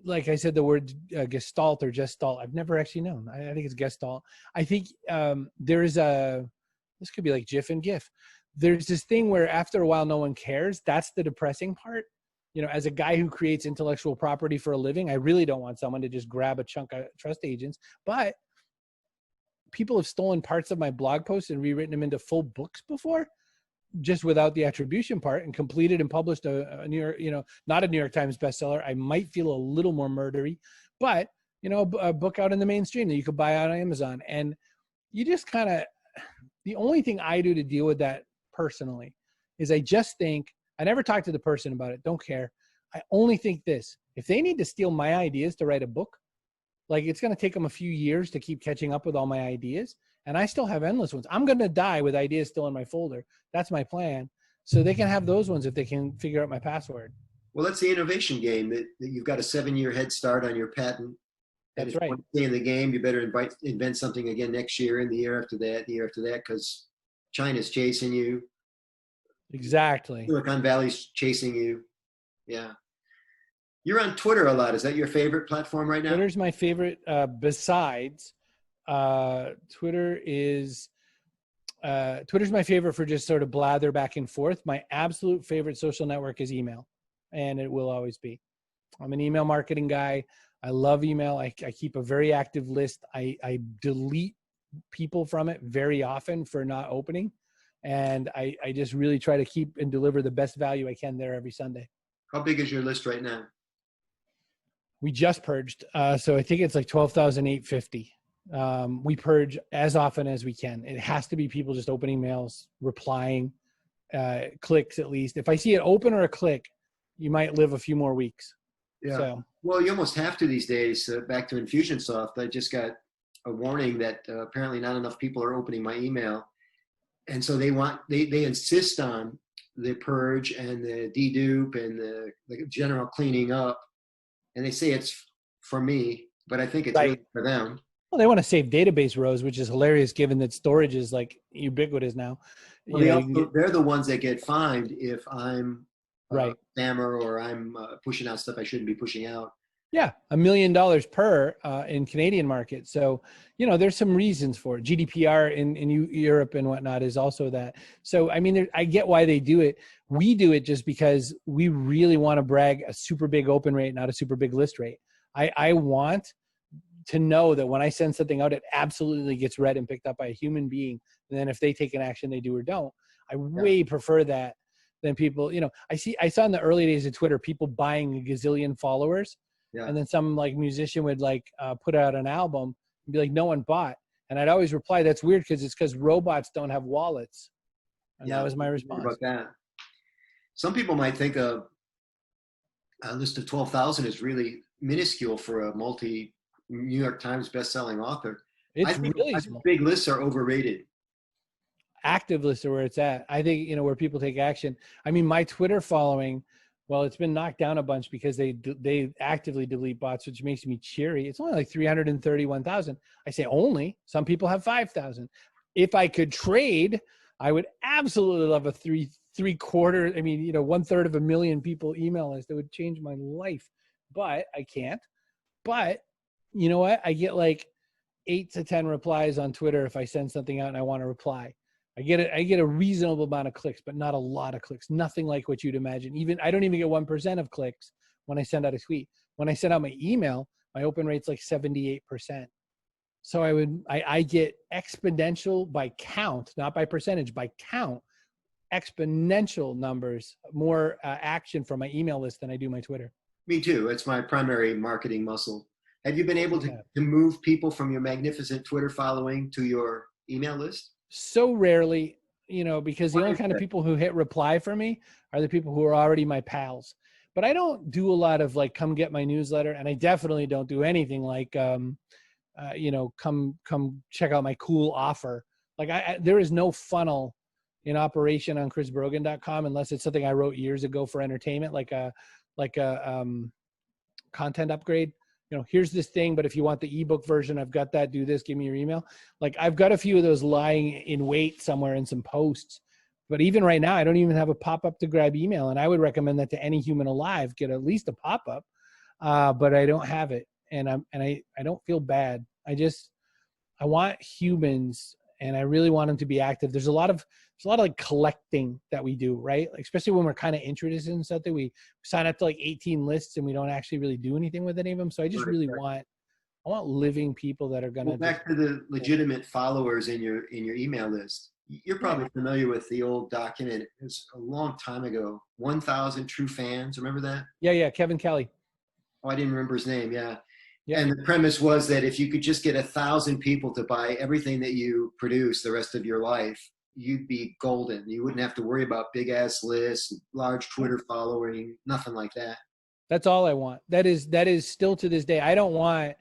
like I said, the word gestalt or gestalt, I've never actually known. I think it's gestalt. I think this could be like GIF and GIF. There's this thing where after a while, no one cares. That's the depressing part. You know, as a guy who creates intellectual property for a living, I really don't want someone to just grab a chunk of trust agents. But people have stolen parts of my blog posts and rewritten them into full books before, just without the attribution part, and completed and published a New York, you know, not a New York Times bestseller. I might feel a little more murdery, but, you know, a book out in the mainstream that you could buy on Amazon. And you just kind of, the only thing I do to deal with that personally is I just think, I never talk to the person about it. Don't care. I only think this, if they need to steal my ideas to write a book, like it's going to take them a few years to keep catching up with all my ideas. And I still have endless ones. I'm going to die with ideas still in my folder. That's my plan. So they can have those ones if they can figure out my password. Well, that's the innovation game, that you've got a 7-year head start on your patent. And That's if right. you want to stay in the game, you better invent something again next year and the year after that, because China's chasing you. Exactly. Silicon Valley's chasing you. Yeah. You're on Twitter a lot. Is that your favorite platform right now? Twitter's my favorite. Besides, Twitter is, Twitter's my favorite for just sort of blather back and forth. My absolute favorite social network is email, and it will always be. I'm an email marketing guy. I love email. I keep a very active list. I delete people from it very often for not opening. And I just really try to keep and deliver the best value I can there every Sunday. How big is your list right now? We just purged. So I think it's like 12,850. We purge as often as we can. It has to be people just opening mails, replying, clicks at least. If I see it open or a click, you might live a few more weeks. Yeah. So. Well, you almost have to these days. Back to Infusionsoft, I just got a warning that apparently not enough people are opening my email. And so they insist on the purge and the dedupe and the general cleaning up. And they say it's for me, but I think it's Right. really for them. Well, they want to save database rows, which is hilarious given that storage is like ubiquitous now. Well, they're the ones that get fined if I'm right. spammer or I'm pushing out stuff I shouldn't be pushing out. Yeah, $1 million per in Canadian market. So, there's some reasons for it. GDPR in Europe and whatnot is also that. So, I mean, I get why they do it. We do it just because we really want to brag a super big open rate, not a super big list rate. I want to know that when I send something out, it absolutely gets read and picked up by a human being. And then if they take an action, they do or don't. I way prefer that than people, I saw in the early days of Twitter, people buying a gazillion followers. Yeah. And then some like musician would put out an album and be like, no one bought. And I'd always reply, that's weird because robots don't have wallets. And that was my response. About that. Some people might think a list of 12,000 is really minuscule for a New York Times best-selling author. It's really small. Big lists are overrated. Active lists are where it's at. I think, where people take action. I mean, my Twitter following, well, it's been knocked down a bunch because they actively delete bots, which makes me cheery. It's only like 331,000. I say only. Some people have 5,000. If I could trade, I would absolutely love a three-quarter, 1/3 of a million people email list. That would change my life. But I can't. But you know what? I get like 8 to 10 replies on Twitter if I send something out and I want to reply. I get a reasonable amount of clicks, but not a lot of clicks. Nothing like what you'd imagine. I don't even get 1% of clicks when I send out a tweet. When I send out my email, my open rate's like 78%. So I get exponential by count, not by percentage, by count, exponential numbers, more action from my email list than I do my Twitter. Me too. It's my primary marketing muscle. Have you been able to move people from your magnificent Twitter following to your email list? So rarely, because the only kind of people who hit reply for me are the people who are already my pals. But I don't do a lot of like, come get my newsletter. And I definitely don't do anything like, come check out my cool offer. Like there is no funnel in operation on chrisbrogan.com unless it's something I wrote years ago for entertainment, like a content upgrade. Here's this thing, but if you want the ebook version, I've got that, do this, give me your email. Like I've got a few of those lying in wait somewhere in some posts, but even right now, I don't even have a pop-up to grab email. And I would recommend that to any human alive, get at least a pop-up, but I don't have it. And I don't feel bad. I want humans and I really want them to be active. There's a lot of like collecting that we do, right? Like, especially when we're kind of interested in something, we sign up to like 18 lists and we don't actually really do anything with any of them. So I just really want living people that are going to back to the legitimate followers in your email list. You're probably familiar with the old document. It was a long time ago. 1,000 true fans. Remember that? Yeah. Kevin Kelly. Oh, I didn't remember his name. Yeah. And the premise was that if you could just get 1,000 people to buy everything that you produce the rest of your life, you'd be golden. You wouldn't have to worry about big ass lists, large Twitter following, nothing like that. That's all I want. That is still to this day. I don't want,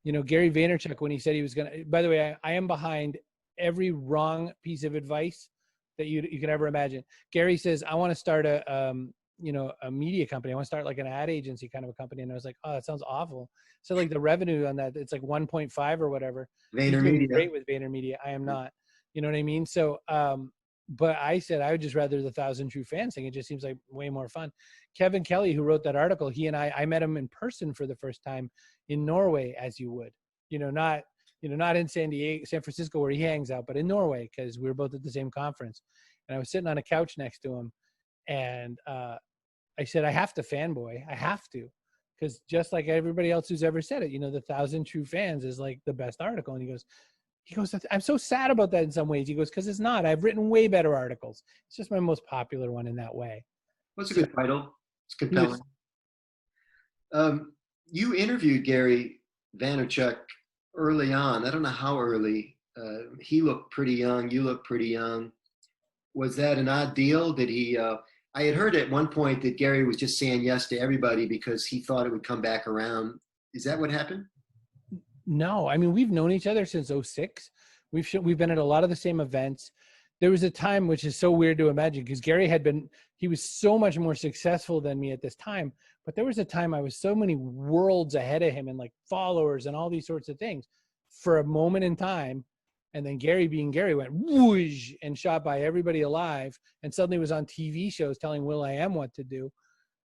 Gary Vaynerchuk, when he said he was going to, by the way, I am behind every wrong piece of advice that you can ever imagine. Gary says, I want to start a media company. I want to start like an ad agency kind of a company. And I was like, oh, that sounds awful. So like the revenue on that, it's like 1.5 or whatever. VaynerMedia. Great with VaynerMedia. I am not. You know what I mean? So, but I said I would just rather the 1,000 true fans thing. It just seems like way more fun. Kevin Kelly, who wrote that article, he and I met him in person for the first time in Norway, as you would. Not not in San Francisco where he hangs out, but in Norway, because we were both at the same conference. And I was sitting on a couch next to him, and I said, I have to fanboy. I have to. Because just like everybody else who's ever said it, the 1,000 True Fans is like the best article. And he goes, I'm so sad about that in some ways. He goes, because it's not. I've written way better articles. It's just my most popular one in that way. What's a good title? It's compelling. You interviewed Gary Vaynerchuk early on. I don't know how early. He looked pretty young. You looked pretty young. Was that an odd deal? Did he? I had heard at one point that Gary was just saying yes to everybody because he thought it would come back around. Is that what happened? No, I mean, we've known each other since 2006. We've been at a lot of the same events. There was a time, which is so weird to imagine, because Gary he was so much more successful than me at this time. But there was a time I was so many worlds ahead of him and like followers and all these sorts of things for a moment in time. And then Gary being Gary went whoosh and shot by everybody alive, and suddenly was on TV shows telling Will.i.am what to do,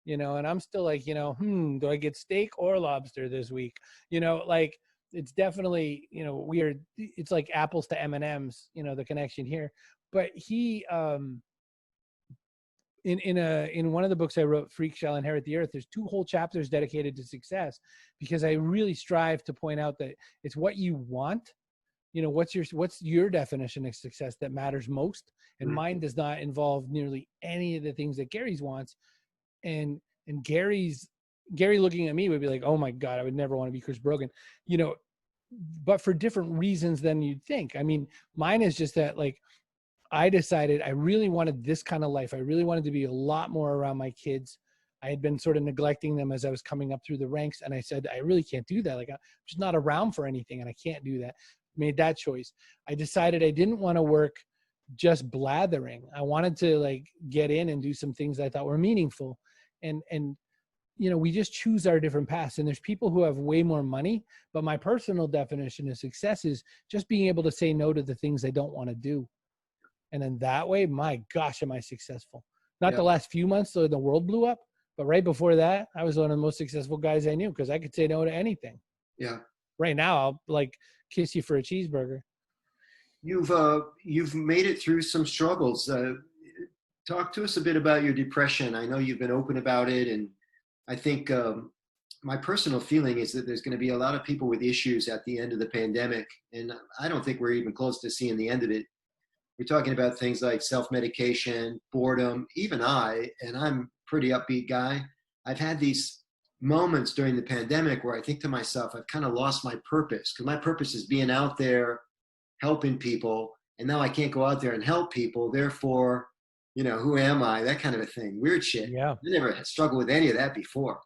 and I'm still like, do I get steak or lobster this week? Like it's definitely, weird. It's like apples to M&Ms, the connection here. But he, in one of the books I wrote, Freaks Shall Inherit the Earth, there's 2 whole chapters dedicated to success, because I really strive to point out that it's what you want. What's your definition of success that matters most? And mine does not involve nearly any of the things that Gary's wants. And Gary looking at me would be like, oh my God, I would never want to be Chris Brogan, but for different reasons than you'd think. I mean, mine is just that, like, I decided I really wanted this kind of life. I really wanted to be a lot more around my kids. I had been sort of neglecting them as I was coming up through the ranks. And I said, I really can't do that. Like, I'm just not around for anything, and I can't do that. Made that choice. I decided I didn't want to work just blathering. I wanted to like get in and do some things I thought were meaningful. And we just choose our different paths. And there's people who have way more money, but my personal definition of success is just being able to say no to the things I don't want to do. And then that way, my gosh, am I successful? Not the last few months so the world blew up, but right before that, I was one of the most successful guys I knew, because I could say no to anything. Yeah. Right now, I'll like kiss you for a cheeseburger. You've made it through some struggles. Talk to us a bit about your depression. I know you've been open about it, and I think my personal feeling is that there's going to be a lot of people with issues at the end of the pandemic, and I don't think we're even close to seeing the end of it. We're talking about things like self-medication, boredom. Even and I'm a pretty upbeat guy, I've had these moments during the pandemic where I think to myself, I've kind of lost my purpose, because my purpose is being out there helping people, and now I can't go out there and help people. Therefore, who am I? That kind of a thing. Weird shit. Yeah. I never struggled with any of that before.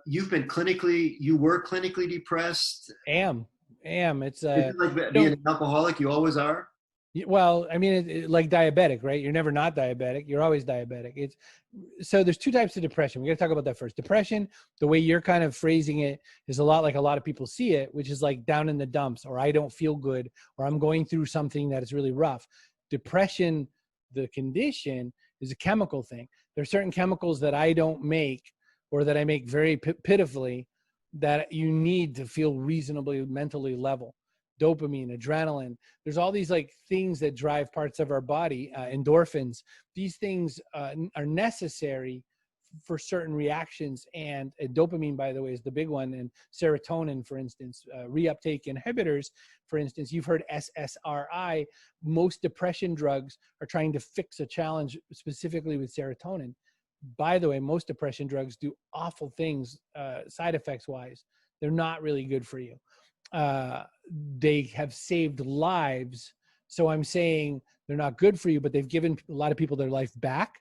You were clinically depressed. Am. It's is it like being an alcoholic? You always are? Well, I mean, like diabetic, right? You're never not diabetic. You're always diabetic. So there's 2 types of depression. We got to talk about that first. Depression, the way you're kind of phrasing it, is a lot like a lot of people see it, which is like down in the dumps, or I don't feel good, or I'm going through something that is really rough. Depression, the condition, is a chemical thing. There are certain chemicals that I don't make, or that I make very pitifully, that you need to feel reasonably mentally level. Dopamine, adrenaline. There's all these like things that drive parts of our body, endorphins. These things are necessary for certain reactions. And dopamine, by the way, is the big one. And serotonin, for instance, reuptake inhibitors, for instance, you've heard SSRI. Most depression drugs are trying to fix a challenge specifically with serotonin. By the way, most depression drugs do awful things side effects wise. They're not really good for you. They have saved lives. So I'm saying they're not good for you, but they've given a lot of people their life back,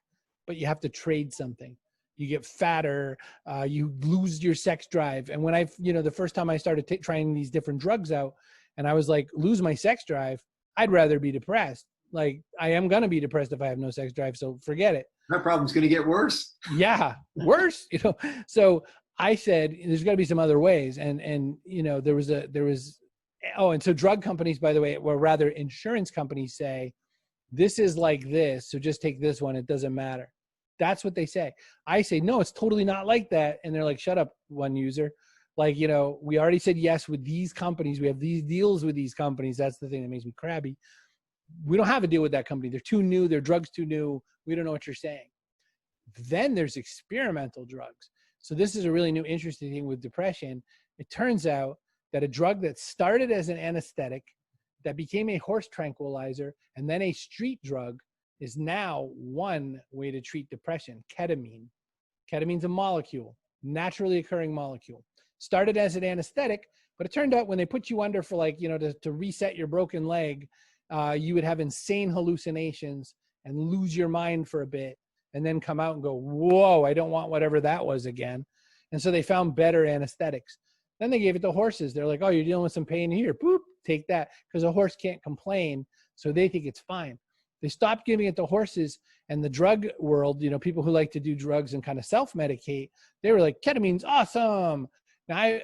but you have to trade something. You get fatter, you lose your sex drive. And when the first time I started trying these different drugs out, and I was like, lose my sex drive, I'd rather be depressed. Like, I am going to be depressed if I have no sex drive. So forget it. That problem's going to get worse. Yeah. Worse, so I said, there's got to be some other ways. And and so drug companies, by the way, or rather insurance companies say, this is like this, so just take this one. It doesn't matter. That's what they say. I say, no, it's totally not like that. And they're like, shut up, one user. Like, you know, we already said yes with these companies. We have these deals with these companies. That's the thing that makes me crabby. We don't have a deal with that company. They're too new. Their drugs too new. We don't know what you're saying. Then there's experimental drugs. So this is a really new, interesting thing with depression. It turns out that a drug that started as an anesthetic, that became a horse tranquilizer, and then a street drug is now one way to treat depression, ketamine. Ketamine's a molecule, naturally occurring molecule. Started as an anesthetic, but it turned out when they put you under for like, you know, to reset your broken leg, you would have insane hallucinations and lose your mind for a bit and then come out and go, whoa, I don't want whatever that was again. And so they found better anesthetics. Then they gave it to horses. They're like, oh, you're dealing with some pain here. Boop, take that. Because a horse can't complain, so they think it's fine. They stopped giving it to horses, and the drug world, you know, people who like to do drugs and kind of self-medicate, they were like, ketamine's awesome. Now,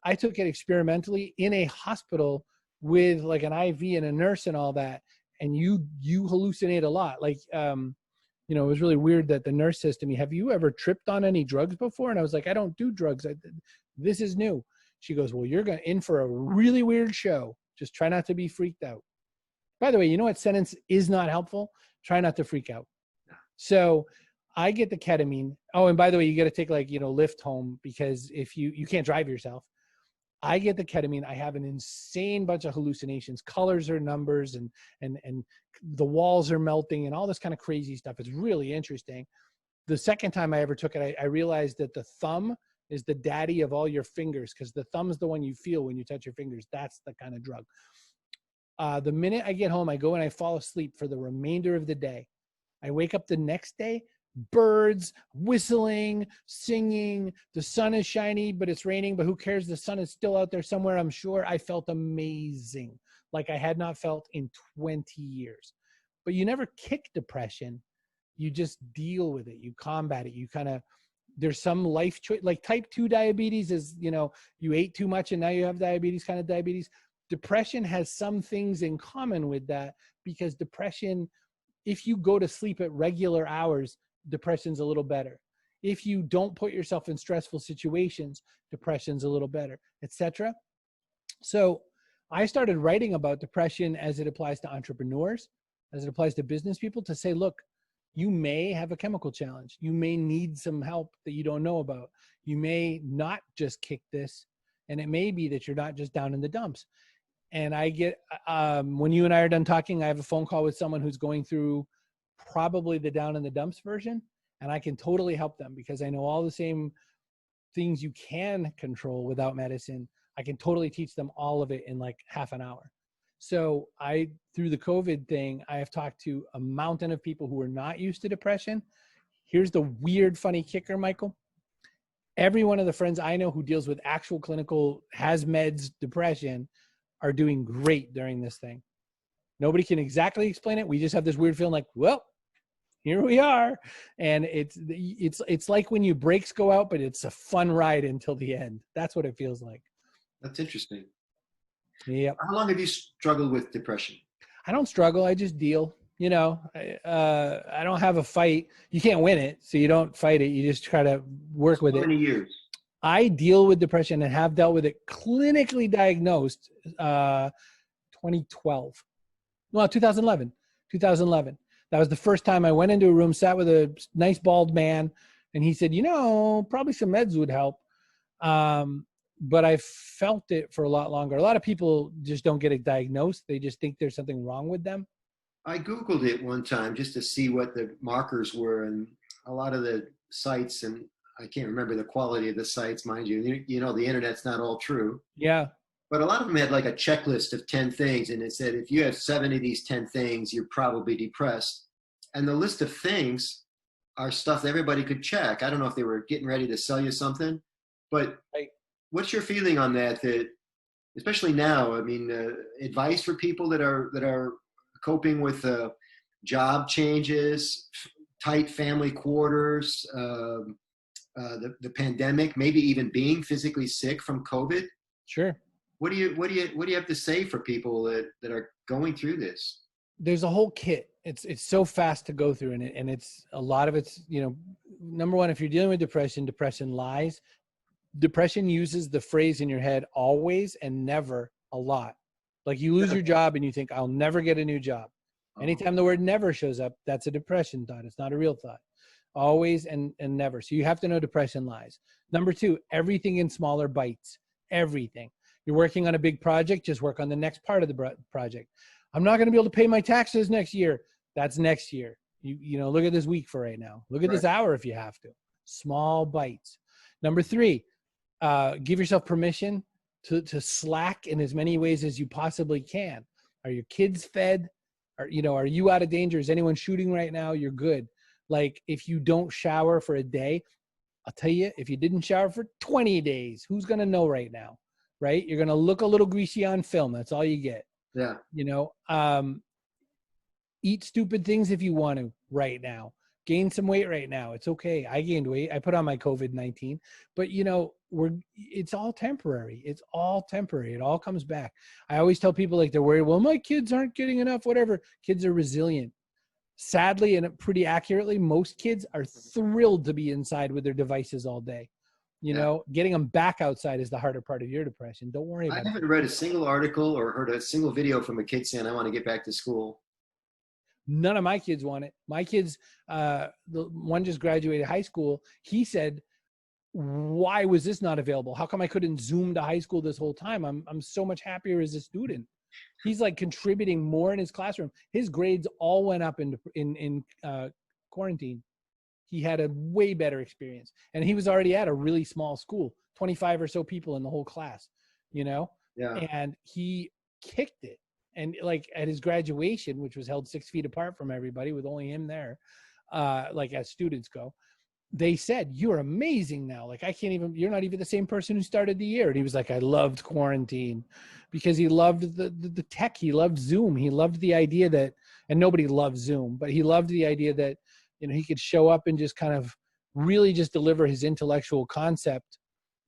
I took it experimentally in a hospital with like an IV and a nurse and all that, and you hallucinate a lot. Like, you know, it was really weird that the nurse says to me, have you ever tripped on any drugs before? And I was like, I don't do drugs. This is new. She goes, well, you're going in for a really weird show. Just try not to be freaked out. By the way, you know what sentence is not helpful? Try not to freak out. So I get the ketamine. Oh, and by the way, you got to take like, you know, Lyft home, because if you can't drive yourself. I get the ketamine. I have an insane bunch of hallucinations. Colors are numbers, and the walls are melting and all this kind of crazy stuff. It's really interesting. The second time I ever took it, I realized that the thumb is the daddy of all your fingers, because the thumb is the one you feel when you touch your fingers. That's the kind of drug. The minute I get home, I go and I fall asleep for the remainder of the day. I wake up the next day, birds, whistling, singing. The sun is shiny, but it's raining, but who cares? The sun is still out there somewhere, I'm sure. I felt amazing, like I had not felt in 20 years. But you never kick depression. You just deal with it. You combat it. You kind of, there's some life choice, like type 2 diabetes is, you know, you ate too much and now you have diabetes, kind of diabetes. Depression has some things in common with that, because depression, if you go to sleep at regular hours, depression's a little better. If you don't put yourself in stressful situations, depression's a little better, etc. So I started writing about depression as it applies to entrepreneurs, as it applies to business people, to say, look, you may have a chemical challenge. You may need some help that you don't know about. You may not just kick this, and it may be that you're not just down in the dumps. And I get, when you and I are done talking, I have a phone call with someone who's going through probably the down in the dumps version, and I can totally help them, because I know all the same things you can control without medicine. I can totally teach them all of it in like half an hour. So through the COVID thing, I have talked to a mountain of people who are not used to depression. Here's the weird, funny kicker, Michael. Every one of the friends I know who deals with actual clinical, has meds depression, are doing great during this thing. Nobody can exactly explain it. We just have this weird feeling like, well, here we are. And it's like when your brakes go out, but it's a fun ride until the end. That's what it feels like. That's interesting. Yep. How long have you struggled with depression? I don't struggle. I just deal. You know, I don't have a fight. You can't win it, so you don't fight it. You just try to work with it. How many years? I deal with depression and have dealt with it clinically diagnosed 2012. Well, 2011. That was the first time I went into a room, sat with a nice bald man, and he said, you know, probably some meds would help. But I felt it for a lot longer. A lot of people just don't get it diagnosed. They just think there's something wrong with them. I Googled it one time just to see what the markers were, and a lot of the sites, and I can't remember the quality of the sites, mind you. You know, the internet's not all true. Yeah. But a lot of them had like a checklist of 10 things, and it said, if you have 7 of these 10 things, you're probably depressed. And the list of things are stuff that everybody could check. I don't know if they were getting ready to sell you something, but what's your feeling on that, especially now? I mean, advice for people that are coping with job changes, tight family quarters, the pandemic, maybe even being physically sick from COVID. Sure. What do you have to say for people that are going through this? There's a whole kit. It's so fast to go through, and it's a lot of it's, you know, number one, if you're dealing with depression lies. depression uses the phrase in your head always and never a lot. Like you lose your job and you think, I'll never get a new job. Anytime the word never shows up, that's a depression thought. It's not a real thought. Always and never. So you have to know depression lies. Number 2, everything in smaller bites. Everything. You're working on a big project, just work on the next part of the project. I'm not going to be able to pay my taxes next year. That's next year. You know, look at this week for right now. Look at this hour if you have to. Small bites. Number 3, give yourself permission to slack in as many ways as you possibly can. Are your kids fed? Are you out of danger? Is anyone shooting right now? You're good. Like if you don't shower for a day, I'll tell you, if you didn't shower for 20 days, who's going to know right now? Right? You're going to look a little greasy on film. That's all you get. Yeah. You know, eat stupid things if you want to right now. Gain some weight right now. It's okay. I gained weight. I put on my COVID-19, but you know, it's all temporary. It's all temporary. It all comes back. I always tell people like they're worried, well, my kids aren't getting enough, whatever. Kids are resilient. Sadly, and pretty accurately, most kids are thrilled to be inside with their devices all day. You know, getting them back outside is the harder part of your depression. Don't worry about it. I haven't read a single article or heard a single video from a kid saying, I want to get back to school. None of my kids want it. My kids, the one just graduated high school. He said, why was this not available? How come I couldn't Zoom to high school this whole time? I'm so much happier as a student. He's like contributing more in his classroom. His grades all went up in quarantine. He had a way better experience. And he was already at a really small school, 25 or so people in the whole class, you know? Yeah. And he kicked it. And like at his graduation, which was held 6 feet apart from everybody with only him there, like as students go, they said, you're amazing now. Like you're not even the same person who started the year. And he was like, I loved quarantine because he loved the tech. He loved Zoom. He loved the idea that, and nobody loves Zoom, but he loved the idea that, you know, he could show up and just kind of really just deliver his intellectual concept,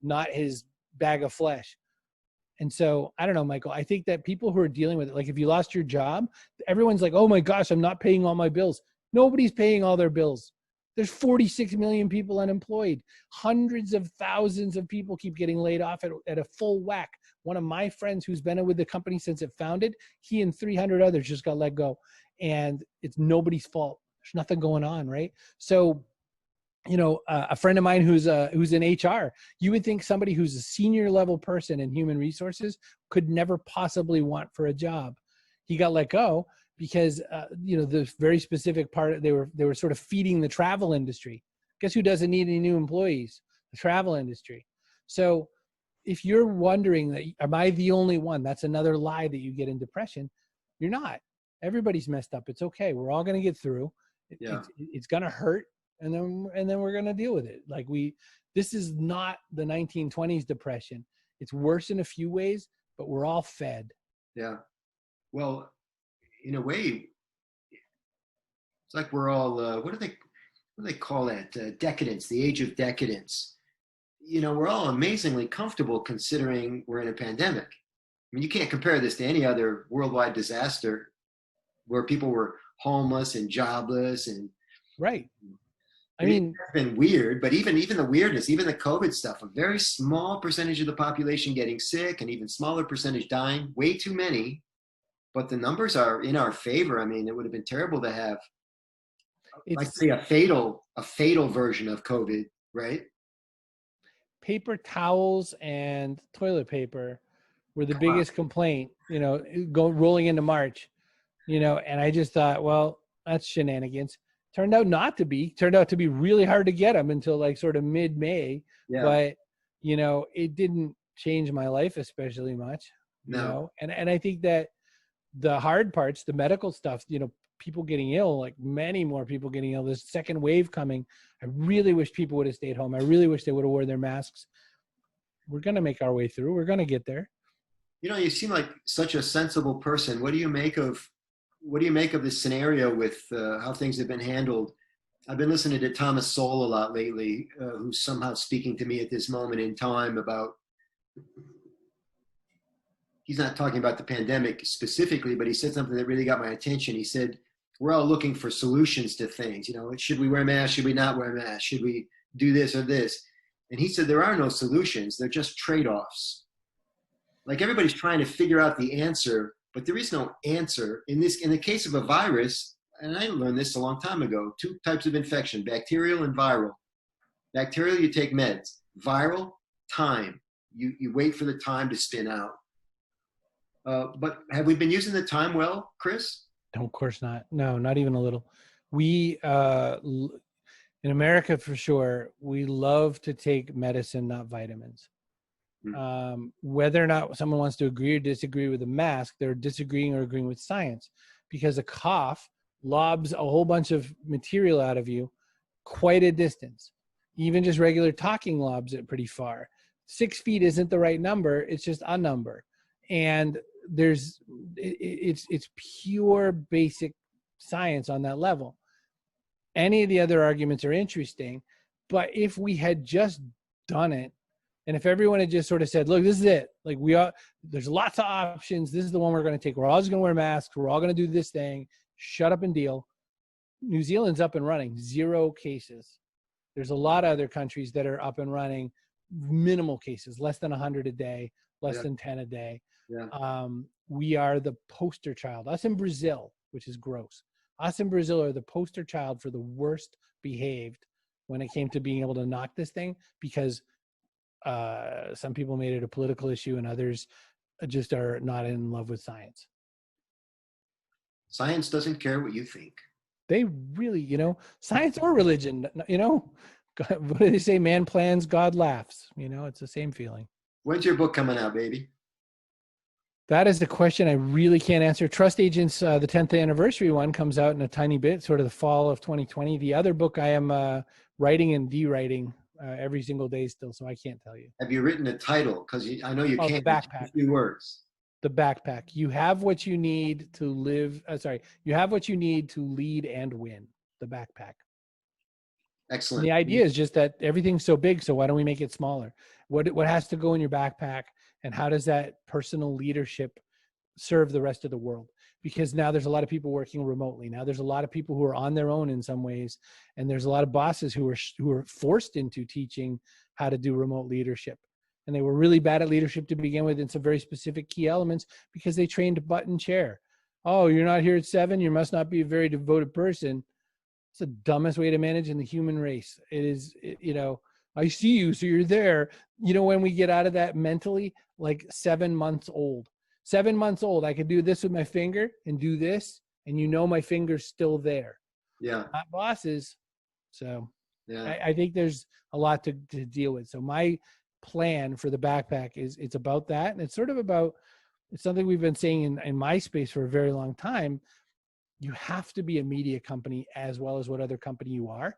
not his bag of flesh. And so, I don't know, Michael, I think that people who are dealing with it, like if you lost your job, everyone's like, oh my gosh, I'm not paying all my bills. Nobody's paying all their bills. There's 46 million people unemployed. Hundreds of thousands of people keep getting laid off at a full whack. One of my friends who's been with the company since it founded, he and 300 others just got let go. And it's nobody's fault. There's nothing going on, right? So, you know, a friend of mine who's in HR, you would think somebody who's a senior level person in human resources could never possibly want for a job. He got let go because, you know, the very specific part, they were sort of feeding the travel industry. Guess who doesn't need any new employees? The travel industry. So if you're wondering that, am I the only one? That's another lie that you get in depression. You're not. Everybody's messed up. It's okay. We're all going to get through. It's going to hurt. And then we're going to deal with it. Like this is not the 1920s depression. It's worse in a few ways, but we're all fed. Yeah. Well, in a way, it's like we're all, what do they call that? Decadence, the age of decadence. You know, we're all amazingly comfortable considering we're in a pandemic. I mean, you can't compare this to any other worldwide disaster where people were homeless and jobless and. Right. I mean, it's been weird, but even the weirdness, even the COVID stuff, a very small percentage of the population getting sick and even smaller percentage dying, way too many, but the numbers are in our favor. I mean, it would have been terrible to have, like say a fatal version of COVID, right? Paper towels and toilet paper were the biggest complaint, you know, rolling into March, you know, and I just thought, well, that's shenanigans. Turned out not to be. Turned out to be really hard to get them until like sort of mid-May. Yeah. But, you know, it didn't change my life especially much. No. You know? And I think that the hard parts, the medical stuff, you know, people getting ill, like many more people getting ill, this second wave coming. I really wish people would have stayed home. I really wish they would have worn their masks. We're going to make our way through. We're going to get there. You know, you seem like such a sensible person. What do you make of this scenario with how things have been handled? I've been listening to Thomas Sowell a lot lately, who's somehow speaking to me at this moment in time about, he's not talking about the pandemic specifically, but he said something that really got my attention. He said, we're all looking for solutions to things. You know, should we wear masks? Should we not wear masks? Should we do this or this? And he said there are no solutions. They're just trade-offs. Like everybody's trying to figure out the answer, but there is no answer. In the case of a virus, and I learned this a long time ago, 2 types of infection, bacterial and viral. Bacterial, you take meds. Viral, time. You wait for the time to spin out. But have we been using the time well, Chris? No, of course not. No, not even a little. We, in America for sure, we love to take medicine, not vitamins. Whether or not someone wants to agree or disagree with a mask, they're disagreeing or agreeing with science, because a cough lobs a whole bunch of material out of you quite a distance. Even just regular talking lobs it pretty far. 6 feet isn't the right number. It's just a number. And it's pure basic science on that level. Any of the other arguments are interesting, but if we had just done it, and if everyone had just sort of said, look, this is it. Like there's lots of options. This is the one we're going to take. We're all just going to wear masks. We're all going to do this thing. Shut up and deal. New Zealand's up and running. 0 cases. There's a lot of other countries that are up and running. Minimal cases, less than 100 a day, less than 10 a day. Yeah. We are the poster child. Us in Brazil, which is gross. Us in Brazil are the poster child for the worst behaved when it came to being able to knock this thing, because some people made it a political issue and others just are not in love with science. Science doesn't care what you think. They really, science or religion, what do they say? Man plans, God laughs. It's the same feeling. When's your book coming out, baby? That is the question I really can't answer. Trust Agents, the 10th anniversary one comes out in a tiny bit, sort of the fall of 2020. The other book I am writing and de-writing every single day still, so I can't tell you. Have you written a title? Because I know you can't. The backpack. A few words. The backpack. You have what you need to live. You have what you need to lead and win. The backpack. Excellent. And the idea is just that everything's so big, so why don't we make it smaller? What has to go in your backpack, and how does that personal leadership serve the rest of the world? Because now there's a lot of people working remotely. Now there's a lot of people who are on their own in some ways, and there's a lot of bosses who are forced into teaching how to do remote leadership. And they were really bad at leadership to begin with in some very specific key elements because they trained butt and chair. Oh, you're not here at 7. You must not be a very devoted person. It's the dumbest way to manage in the human race. It is, I see you, so you're there. When we get out of that mentally, like 7 months old. 7 months old, I could do this with my finger and do this, and my finger's still there. Yeah. Not bosses. So yeah. I think there's a lot to deal with. So my plan for the backpack it's about that. And it's sort of about, it's something we've been saying in my space for a very long time. You have to be a media company as well as what other company you are.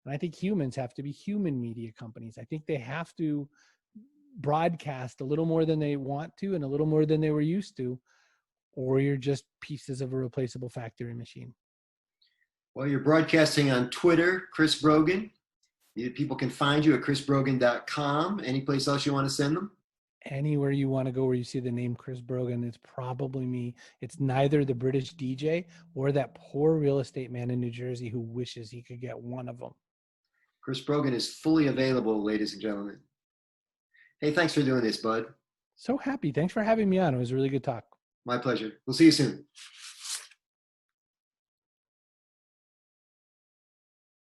And I think humans have to be human media companies. I think they have to broadcast a little more than they want to and a little more than they were used to, or you're just pieces of a replaceable factory machine. Well, you're broadcasting on Twitter, Chris Brogan. People can find you at chrisbrogan.com. Any place else you want to send them? Anywhere you want to go where you see the name Chris Brogan, it's probably me. It's neither the British DJ or that poor real estate man in New Jersey who wishes he could get one of them. Chris Brogan is fully available, ladies and gentlemen. Hey, thanks for doing this, bud. So happy. Thanks for having me on. It was a really good talk. My pleasure. We'll see you soon.